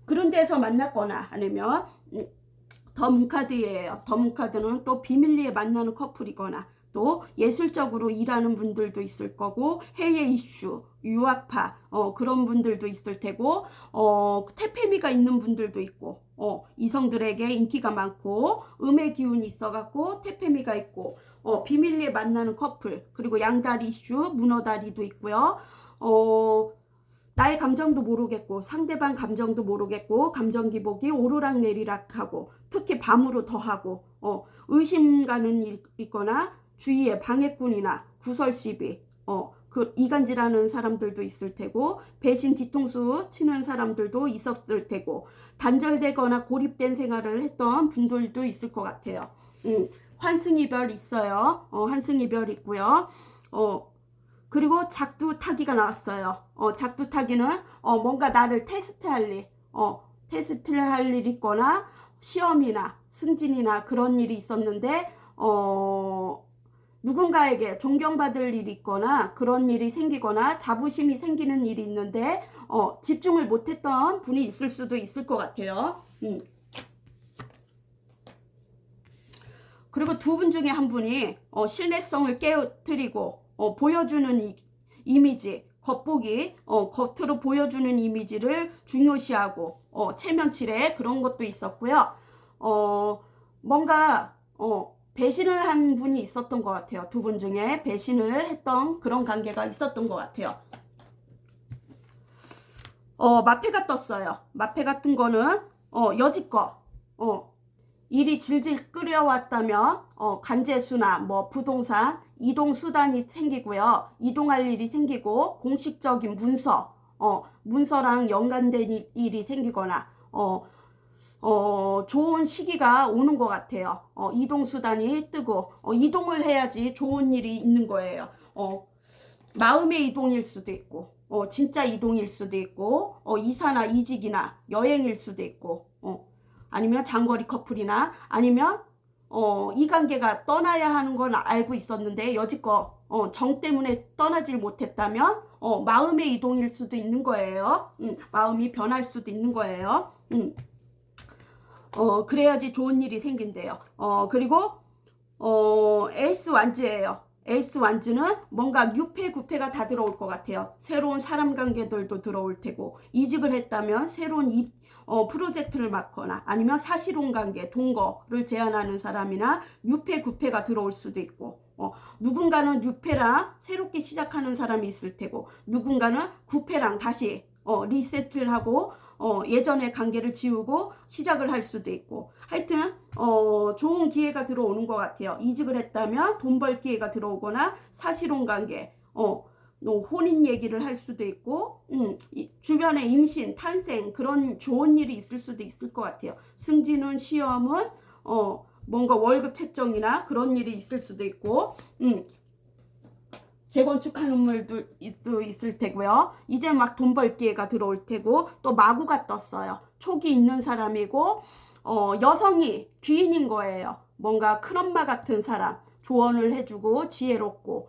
그런 데서 만났거나 아니면 더문카드예요. 더문카드는 또 비밀리에 만나는 커플이거나 또 예술적으로 일하는 분들도 있을 거고, 해외 이슈, 유학파, 그런 분들도 있을 테고, 태페미가 있는 분들도 있고, 이성들에게 인기가 많고, 음의 기운이 있어갖고, 태페미가 있고, 비밀리에 만나는 커플, 그리고 양다리 이슈, 문어다리도 있고요. 나의 감정도 모르겠고, 상대방 감정도 모르겠고, 감정 기복이 오르락 내리락하고, 특히 밤으로 더하고, 의심 가는 일 있거나, 주위에 방해꾼이나 구설시비, 이간질하는 사람들도 있을 테고, 배신 뒤통수 치는 사람들도 있었을 테고, 단절되거나 고립된 생활을 했던 분들도 있을 것 같아요. 환승이별 있어요. 환승이별 있고요. 그리고 작두타기가 나왔어요. 작두타기는 뭔가 나를 테스트할 일 있거나 시험이나 승진이나 그런 일이 있었는데 누군가에게 존경받을 일이 있거나 그런 일이 생기거나 자부심이 생기는 일이 있는데 집중을 못했던 분이 있을 수도 있을 것 같아요. 그리고 두 분 중에 한 분이 신뢰성을 깨뜨리고 보여주는 이미지, 겉보기, 겉으로 보여주는 이미지를 중요시하고 체면치레 그런 것도 있었고요. 뭔가 배신을 한 분이 있었던 것 같아요. 두 분 중에 배신을 했던 그런 관계가 있었던 것 같아요. 마패가 떴어요. 마패 같은 거는 여지껏 일이 질질 끌어왔다면 관제수나 뭐 부동산 이동수단이 생기고요. 이동할 일이 생기고 공식적인 문서랑 연관된 일이 생기거나 좋은 시기가 오는 것 같아요. 이동수단이 뜨고 이동을 해야지 좋은 일이 있는 거예요. 마음의 이동일 수도 있고 진짜 이동일 수도 있고 이사나 이직이나 여행일 수도 있고 아니면 장거리 커플이나 아니면 이 관계가 떠나야 하는 건 알고 있었는데 여지껏 정 때문에 떠나질 못했다면 마음의 이동일 수도 있는 거예요. 마음이 변할 수도 있는 거예요. 그래야지 좋은 일이 생긴대요. 그리고 에이스 완즈예요. 에이스 완즈는 뭔가 유패 구패가 다 들어올 것 같아요. 새로운 사람 관계들도 들어올 테고 이직을 했다면 새로운 프로젝트를 맡거나 아니면 사실혼 관계, 동거를 제안하는 사람이나 유패 구패가 들어올 수도 있고 누군가는 유패랑 새롭게 시작하는 사람이 있을 테고 누군가는 구패랑 다시 리셋을 하고 예전의 관계를 지우고 시작을 할 수도 있고 하여튼 좋은 기회가 들어오는 것 같아요. 이직을 했다면 돈 벌 기회가 들어오거나 사실혼 관계 혼인 얘기를 할 수도 있고 주변에 임신, 탄생 그런 좋은 일이 있을 수도 있을 것 같아요. 승진은 시험은 뭔가 월급 책정이나 그런 일이 있을 수도 있고 재건축하는 물도 있을 테고요. 이제 막 돈 벌 기회가 들어올 테고 또 마구가 떴어요. 촉이 있는 사람이고 여성이 귀인인 거예요. 뭔가 큰엄마 같은 사람 조언을 해주고 지혜롭고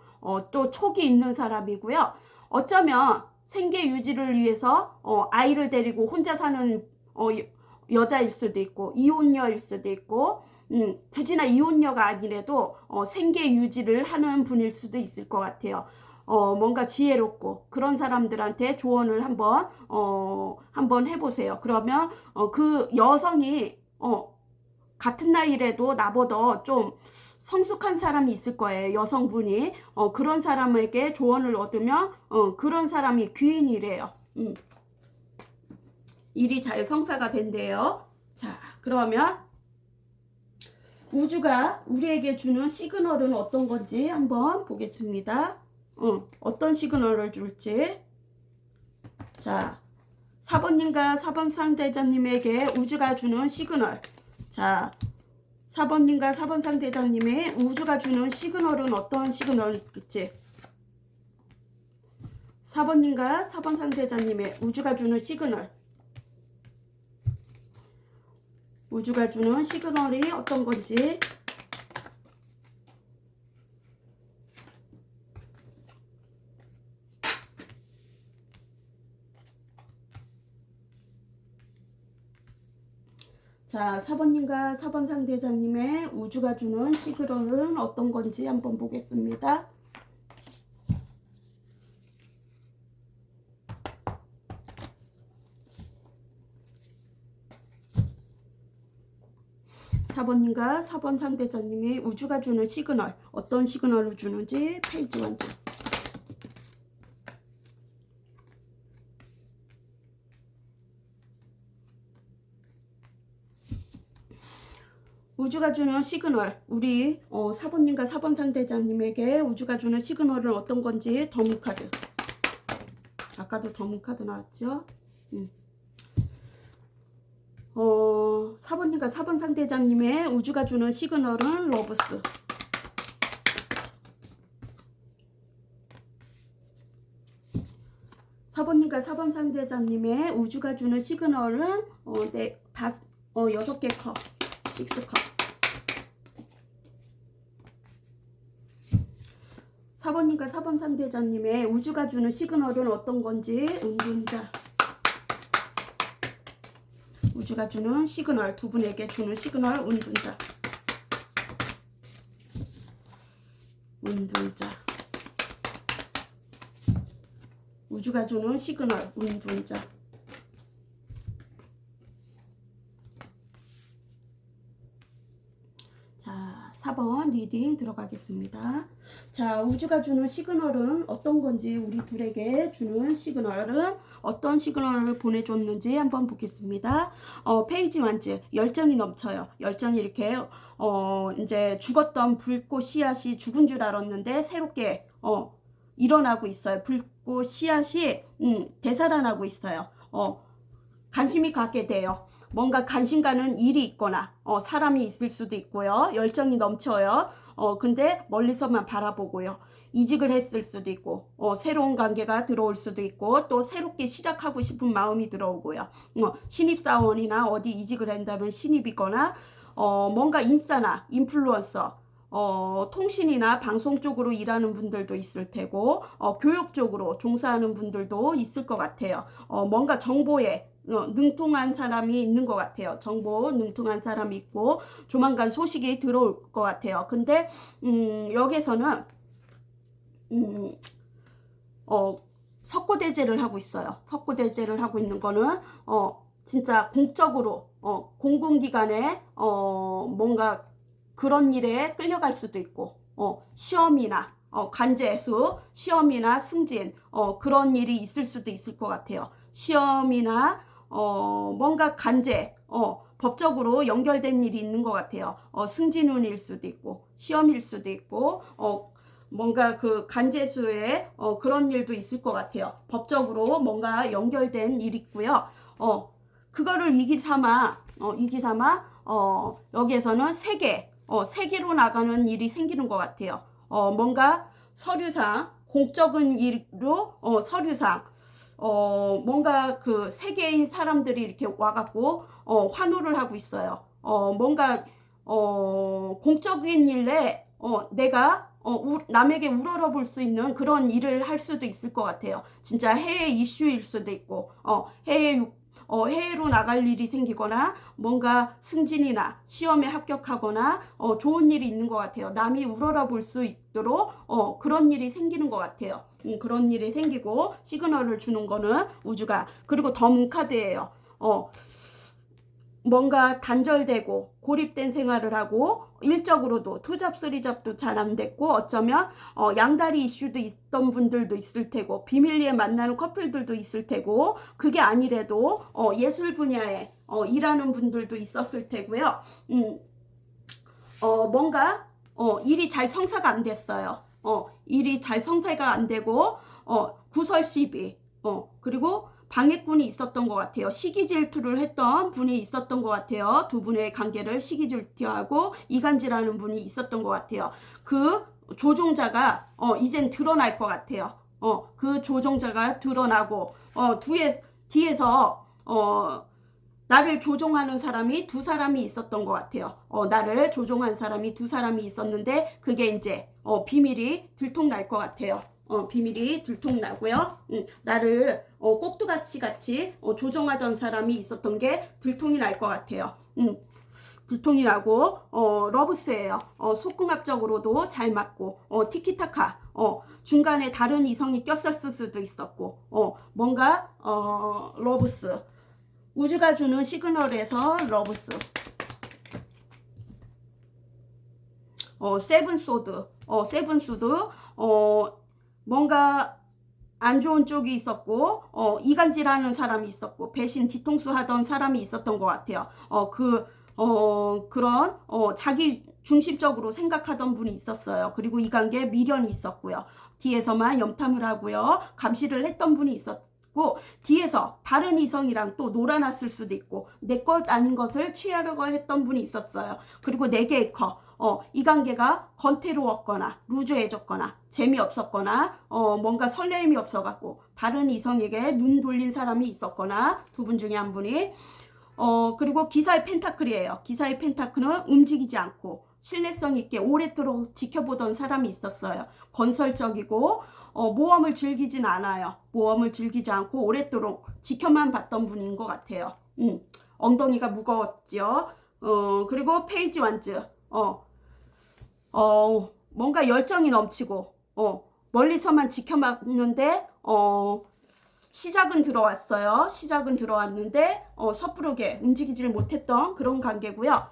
또 촉이 있는 사람이고요. 어쩌면 생계 유지를 위해서 아이를 데리고 혼자 사는 여자일 수도 있고 이혼녀일 수도 있고 굳이나 이혼녀가 아니래도 생계 유지를 하는 분일 수도 있을 것 같아요. 뭔가 지혜롭고 그런 사람들한테 조언을 한번 해보세요. 그러면 그 여성이 같은 나이라도 나보다 좀 성숙한 사람이 있을 거예요. 여성분이 그런 사람에게 조언을 얻으면 그런 사람이 귀인이래요. 일이 잘 성사가 된대요. 자, 그러면 우주가 우리에게 주는 시그널은 어떤 건지 한번 보겠습니다. 어떤 시그널을 줄지. 자, 4번님과 4번 상대자님에게 우주가 주는 시그널. 자, 4번님과 4번 상대자님의 우주가 주는 시그널은 어떤 시그널일지. 4번님과 4번 상대자님의 우주가 주는 시그널. 우주가 주는 시그널이 어떤 건지. 자, 4번님과 4번 상대자님의 우주가 주는 시그널은 어떤 건지 한번 보겠습니다. (4번님과 4번 상대자님의 우주가 주는 시그널 어떤 시그널을 주는지 페이지 완전. 우주가 주는 시그널, 우리 4번님과 4번 상대자님에게 우주가 주는 시그널은 어떤 건지 더문카드. 아까도 더문카드 나왔죠? 4번님과 4번 상대자님의 우주가 주는 시그널은 러브스. (4번님과 4번 상대자님의 우주가 주는 시그널은 6개 컵, 6컵. 4번님과 4번 상대자님의 우주가 주는 시그널은 어떤 건지 은둔자. 우주가 주는 시그널, 두 분에게 주는 시그널 은둔자. 은둔자. 우주가 주는 시그널 은둔자. 자, 4번 리딩 들어가겠습니다. 자, 우주가 주는 시그널은 어떤 건지, 우리 둘에게 주는 시그널은 어떤 시그널을 보내줬는지 한번 보겠습니다. 페이지 완즈. 열정이 넘쳐요. 열정이 이렇게 이제 죽었던 불꽃 씨앗이 죽은 줄 알았는데 새롭게 일어나고 있어요. 불꽃 씨앗이 되살아나고 있어요. 관심이 갖게 돼요. 뭔가 관심 가는 일이 있거나 사람이 있을 수도 있고요. 열정이 넘쳐요. 근데 멀리서만 바라보고요. 이직을 했을 수도 있고 새로운 관계가 들어올 수도 있고 또 새롭게 시작하고 싶은 마음이 들어오고요. 신입사원이나 어디 이직을 한다면 신입이거나 뭔가 인싸나 인플루언서 통신이나 방송 쪽으로 일하는 분들도 있을 테고 교육 쪽으로 종사하는 분들도 있을 것 같아요. 뭔가 정보에 능통한 사람이 있는 것 같아요. 정보 능통한 사람이 있고 조만간 소식이 들어올 것 같아요. 근데 여기서는 석고대죄를 하고 있어요. 석고대죄를 하고 있는 거는 진짜 공적으로 공공기관에 뭔가 그런 일에 끌려갈 수도 있고 시험이나 간제수 시험이나 승진 그런 일이 있을 수도 있을 것 같아요. 시험이나 뭔가 간제 법적으로 연결된 일이 있는 것 같아요. 승진운일 수도 있고 시험일 수도 있고 뭔가 그 간제수에 그런 일도 있을 것 같아요. 법적으로 뭔가 연결된 일이 있고요. 그거를 이기삼아 여기에서는 세계로 나가는 일이 생기는 것 같아요. 뭔가 서류상 공적인 일로 서류상 뭔가 그 세계인 사람들이 이렇게 와갖고 환호를 하고 있어요. 뭔가 공적인 일에 내가 남에게 우러러볼 수 있는 그런 일을 할 수도 있을 것 같아요. 진짜 해외 이슈일 수도 있고 해외로 나갈 일이 생기거나 뭔가 승진이나 시험에 합격하거나 좋은 일이 있는 것 같아요. 남이 우러러볼 수 있도록 그런 일이 생기는 것 같아요. 그런 일이 생기고 시그널을 주는 거는 우주가. 그리고 더문카드예요. 뭔가 단절되고 고립된 생활을 하고 일적으로도 투잡 쓰리잡도 잘 안 됐고 어쩌면 양다리 이슈도 있던 분들도 있을 테고 비밀리에 만나는 커플들도 있을 테고 그게 아니래도 예술 분야에 일하는 분들도 있었을 테고요. 뭔가 일이 잘 성사가 안 됐어요. 일이 잘 성사가 안 되고 구설 시비 그리고 방해꾼이 있었던 것 같아요. 시기 질투를 했던 분이 있었던 것 같아요. 두 분의 관계를 시기 질투하고 이간질하는 분이 있었던 것 같아요. 그 조종자가 이젠 드러날 것 같아요. 그 조종자가 드러나고 뒤에서 나를 조종하는 사람이 두 사람이 있었던 것 같아요. 나를 조종한 사람이 두 사람이 있었는데 그게 이제 비밀이 들통날 것 같아요. 비밀이 들통나고요. 나를 꼭두같이 조종하던 사람이 있었던 게 들통이 날 것 같아요. 들통이라고. 러브스예요. 속궁합적으로도 잘 맞고, 티키타카. 중간에 다른 이성이 꼈었을 수도 있었고, 뭔가 러브스. 우주가 주는 시그널에서 러브스. 세븐 소드. 세븐 소드. 뭔가 안 좋은 쪽이 있었고, 이간질하는 사람이 있었고, 배신 뒤통수 하던 사람이 있었던 것 같아요. 그런 자기 중심적으로 생각하던 분이 있었어요. 그리고 이 관계에 미련이 있었고요. 뒤에서만 염탐을 하고요. 감시를 했던 분이 있었고, 뒤에서 다른 이성이랑 또 놀아났을 수도 있고, 내 것 아닌 것을 취하려고 했던 분이 있었어요. 그리고 내게 이 관계가 건태로웠거나 루즈해졌거나 재미없었거나 뭔가 설레임이 없어갖고 다른 이성에게 눈 돌린 사람이 있었거나 두 분 중에 한 분이 그리고 기사의 펜타클이에요. 기사의 펜타클은 움직이지 않고 신뢰성 있게 오랫도록 지켜보던 사람이 있었어요. 건설적이고 모험을 즐기진 않아요. 모험을 즐기지 않고 오랫도록 지켜만 봤던 분인 것 같아요. 엉덩이가 무거웠죠. 그리고 페이지 완즈. 뭔가 열정이 넘치고 멀리서만 지켜봤는데 시작은 들어왔어요. 시작은 들어왔는데 섣부르게 움직이지를 못했던 그런 관계고요.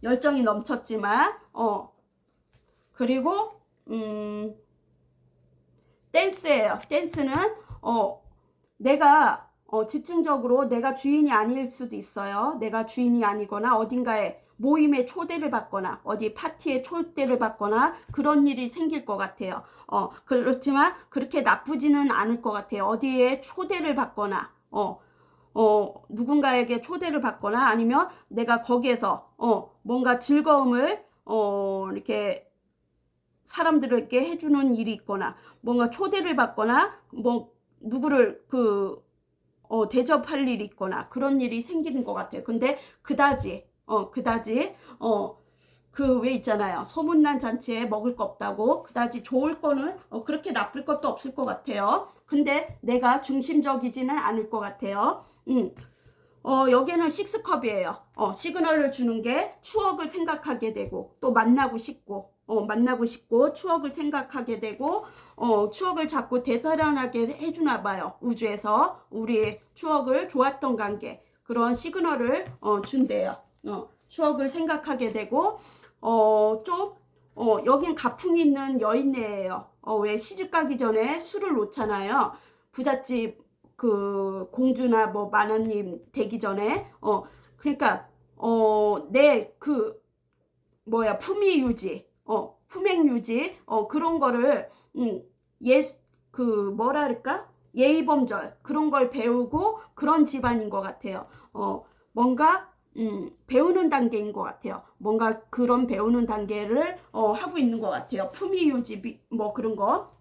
열정이 넘쳤지만 그리고 댄스예요. 댄스는 내가 집중적으로 내가 주인이 아닐 수도 있어요. 내가 주인이 아니거나 어딘가에 모임에 초대를 받거나 어디 파티에 초대를 받거나 그런 일이 생길 것 같아요. 그렇지만 그렇게 나쁘지는 않을 것 같아요. 어디에 초대를 받거나 누군가에게 초대를 받거나 아니면 내가 거기에서 뭔가 즐거움을 이렇게 사람들에게 해주는 일이 있거나 뭔가 초대를 받거나 뭐 누구를 대접할 일이 있거나 그런 일이 생기는 것 같아요. 근데 그다지 그 왜 있잖아요. 소문난 잔치에 먹을 거 없다고 그다지 좋을 거는 그렇게 나쁠 것도 없을 것 같아요. 근데 내가 중심적이지는 않을 것 같아요. 여기는 식스컵이에요. 시그널을 주는 게 추억을 생각하게 되고 또 만나고 싶고 추억을 생각하게 되고 추억을 자꾸 되살아나게 해주나 봐요. 우주에서 우리의 추억을 좋았던 관계 그런 시그널을 준대요. 추억을 생각하게 되고 여긴 가풍 있는 여인네예요. 왜 시집 가기 전에 술을 놓잖아요. 부잣집 그 공주나 뭐 마나님 되기 전에 그러니까 내 그 품위 유지 품행 유지 그런 거를 그 뭐라 그럴까 예의범절 그런 걸 배우고 그런 집안인 것 같아요. 뭔가 배우는 단계인 것 같아요. 뭔가 그런 배우는 단계를 하고 있는 것 같아요. 품위 유지 뭐 그런 거.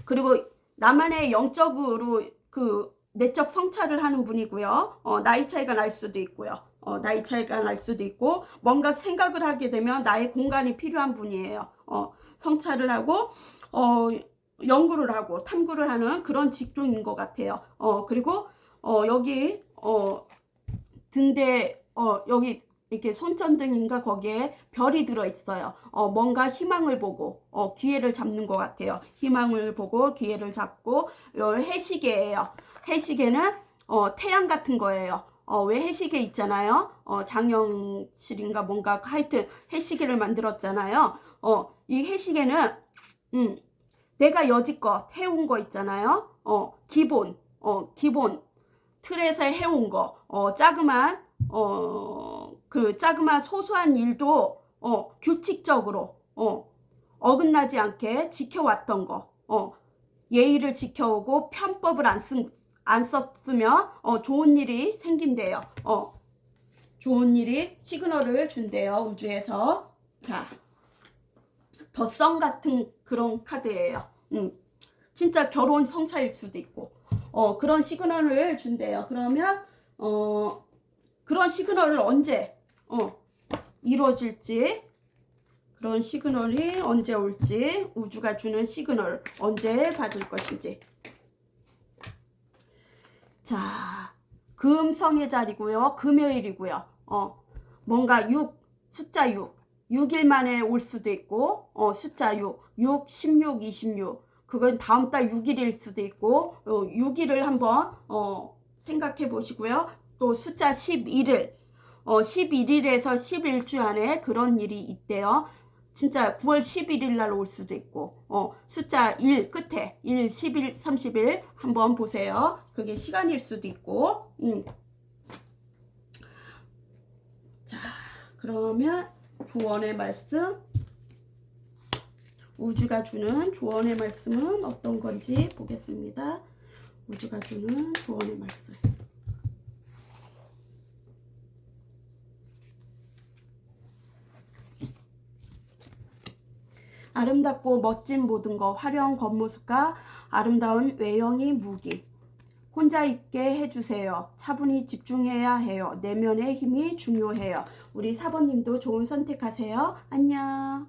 그리고 나만의 영적으로 그 내적 성찰을 하는 분이고요. 나이 차이가 날 수도 있고요. 나이 차이가 날 수도 있고 뭔가 생각을 하게 되면 나의 공간이 필요한 분이에요. 성찰을 하고 연구를 하고 탐구를 하는 그런 직종인 것 같아요. 그리고 여기 등대 여기 이렇게 손전등인가 거기에 별이 들어있어요. 뭔가 희망을 보고 기회를 잡는 것 같아요. 희망을 보고 기회를 잡고 해시계예요. 해시계는 태양 같은 거예요. 왜 해시계 있잖아요. 장영실인가 뭔가 하여튼 해시계를 만들었잖아요. 이 해시계는 내가 여지껏 해온 거 있잖아요. 기본 틀에서 해온 거 자그만 그 자그마한 소소한 일도 규칙적으로 어긋나지 않게 지켜왔던 거 예의를 지켜오고 편법을 안 썼으면 좋은 일이 생긴대요. 좋은 일이 시그널을 준대요. 우주에서. 자, 더 썸 같은 그런 카드예요. 진짜 결혼 성사일 수도 있고 그런 시그널을 준대요. 그러면 그런 시그널을 언제 이루어질지 그런 시그널이 언제 올지 우주가 주는 시그널 언제 받을 것인지 자 금성의 자리고요. 금요일이고요. 뭔가 숫자 6일 만에 올 수도 있고, 숫자 6, 16, 26. 그건 다음 달 6일일 수도 있고, 6일을 한번, 생각해 보시고요. 또 숫자 11일, 11일에서 11주 안에 그런 일이 있대요. 진짜 9월 11일 날 올 수도 있고, 숫자 1 끝에 1, 10일, 30일 한번 보세요. 그게 시간일 수도 있고. 자, 그러면 조언의 말씀, 우주가 주는 조언의 말씀은 어떤 건지 보겠습니다. 우주가 주는 조언의 말씀. 아름답고 멋진 모든 것, 화려한 겉모습과 아름다운 외형이 무기. 혼자 있게 해주세요. 차분히 집중해야 해요. 내면의 힘이 중요해요. 우리 사번님도 좋은 선택하세요. 안녕.